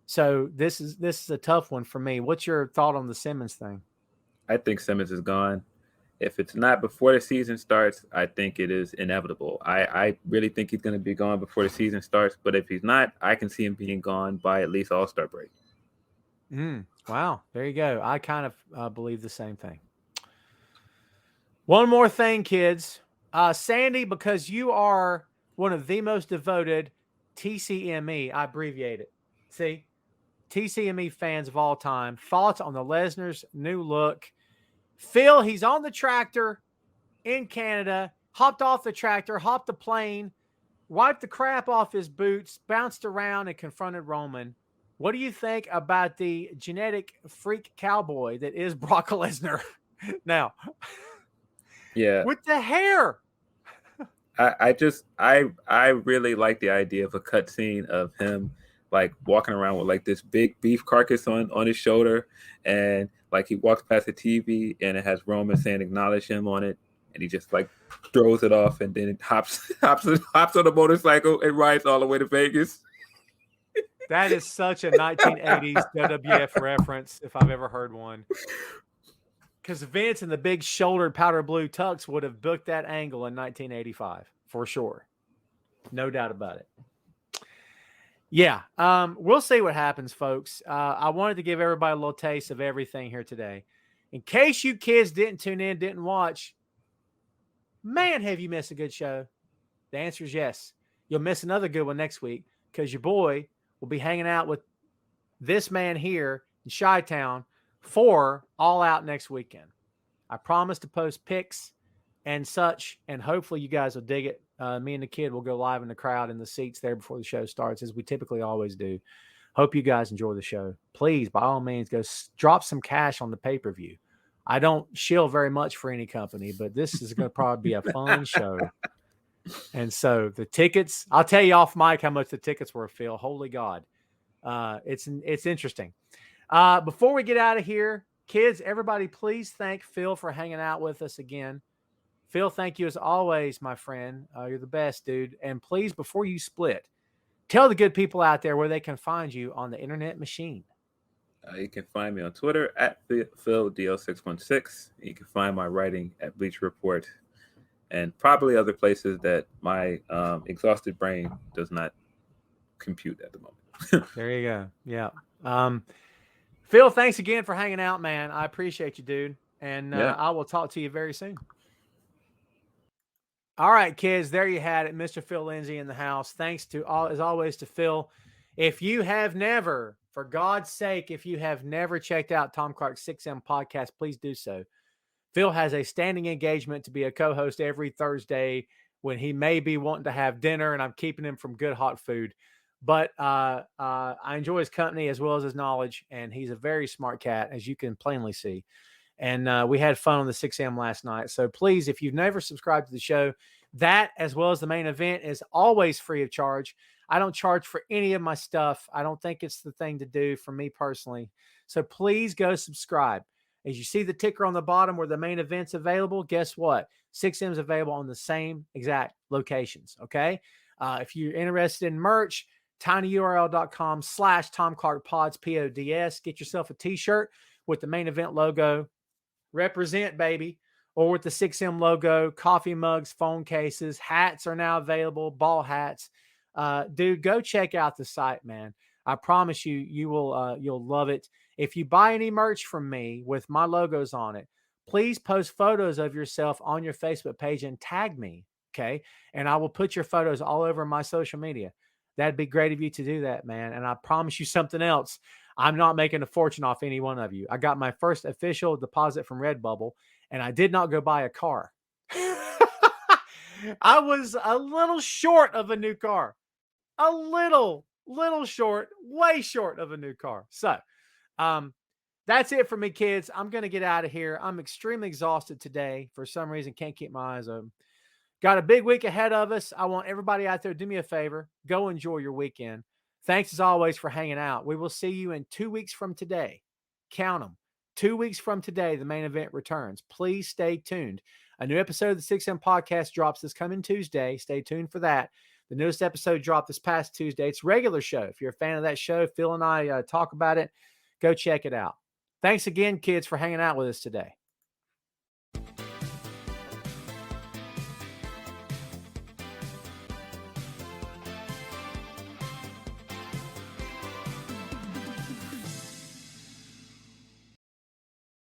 Speaker 1: So this is a tough one for me. What's your thought on the Simmons thing?
Speaker 3: I think Simmons is gone. If it's not before the season starts, I think it is inevitable. I really think he's going to be gone before the season starts. But if he's not, I can see him being gone by at least All-Star break.
Speaker 1: Wow. There you go. I kind of believe the same thing. One more thing, kids. Sandy, because you are one of the most devoted TCME, I abbreviate it. See? TCME fans of all time. Thoughts on the Lesnar's new look. Phil, he's on the tractor in Canada, hopped off the tractor, hopped the plane, wiped the crap off his boots, bounced around, and confronted Roman. What do you think about the genetic freak cowboy that is Brock Lesnar? Now,
Speaker 3: Yeah,
Speaker 1: with the hair.
Speaker 3: I really like the idea of a cutscene of him like walking around with like this big beef carcass on his shoulder, and like he walks past the TV and it has Roman saying acknowledge him on it, and he just like throws it off and then hops on a motorcycle and rides all the way to Vegas.
Speaker 1: That is such a 1980s WWF reference if I've ever heard one. Because Vince and the big shouldered powder blue tux would have booked that angle in 1985 for sure. No doubt about it. Yeah. We'll see what happens, folks. I wanted to give everybody a little taste of everything here today. In case you kids didn't tune in, didn't watch, man, have you missed a good show? The answer is yes. You'll miss another good one next week because your boy will be hanging out with this man here in Chi-Town for All Out next weekend. I promise to post pics and such, and hopefully you guys will dig it. Me and the kid will go live in the crowd in the seats there before the show starts, as we typically always do. Hope you guys enjoy the show. Please, by all means, go drop some cash on the pay-per-view. I don't shill very much for any company, but this is going to probably be a fun show. And so the tickets, I'll tell you off mic how much the tickets were, Phil. Holy God. It's interesting. Before we get out of here, kids, everybody, please thank Phil for hanging out with us again. Phil, thank you as always, my friend. You're the best, dude. And please, before you split, tell the good people out there where they can find you on the internet machine.
Speaker 3: You can find me on Twitter at PhilDL616. You can find my writing at Bleach Report and probably other places that my exhausted brain does not compute at the moment.
Speaker 1: There you go. Yeah. Phil, thanks again for hanging out, man. I appreciate you, dude. And I will talk to you very soon. All right, kids, there you had it. Mr. Phil Lindsey in the house. Thanks to as always to Phil. If you have never, for God's sake, if you have never checked out Tom Clark's 6M podcast, please do so. Phil has a standing engagement to be a co-host every Thursday when he may be wanting to have dinner, and I'm keeping him from good hot food. But I enjoy his company as well as his knowledge, and he's a very smart cat, as you can plainly see. And we had fun on the 6M last night. So please, if you've never subscribed to the show, that as well as the main event is always free of charge. I don't charge for any of my stuff. I don't think it's the thing to do for me personally. So please go subscribe. As you see the ticker on the bottom where the main event's available, guess what? 6M is available on the same exact locations. Okay. If you're interested in merch, tinyurl.com/Tom Clark Pods, PODS. Get yourself a t-shirt with the main event logo. Represent, baby. Or with the 6M logo, coffee mugs, phone cases, hats are now available, ball hats. Dude, go check out the site, man. I promise you, you'll love it. If you buy any merch from me with my logos on it, please post photos of yourself on your Facebook page and tag me, okay? And I will put your photos all over my social media. That'd be great of you to do that, man. And I promise you something else. I'm not making a fortune off any one of you. I got my first official deposit from Redbubble, and I did not go buy a car. I was a little short of a new car. A little short, way short of a new car. So that's it for me, kids. I'm going to get out of here. I'm extremely exhausted today. For some reason, can't keep my eyes open. Got a big week ahead of us. I want everybody out there, do me a favor. Go enjoy your weekend. Thanks as always for hanging out. We will see you in 2 weeks from today. Count them. 2 weeks from today, the main event returns. Please stay tuned. A new episode of the 6M podcast drops this coming Tuesday. Stay tuned for that. The newest episode dropped this past Tuesday. It's a regular show. If you're a fan of that show, Phil and I talk about it. Go check it out. Thanks again, kids, for hanging out with us today.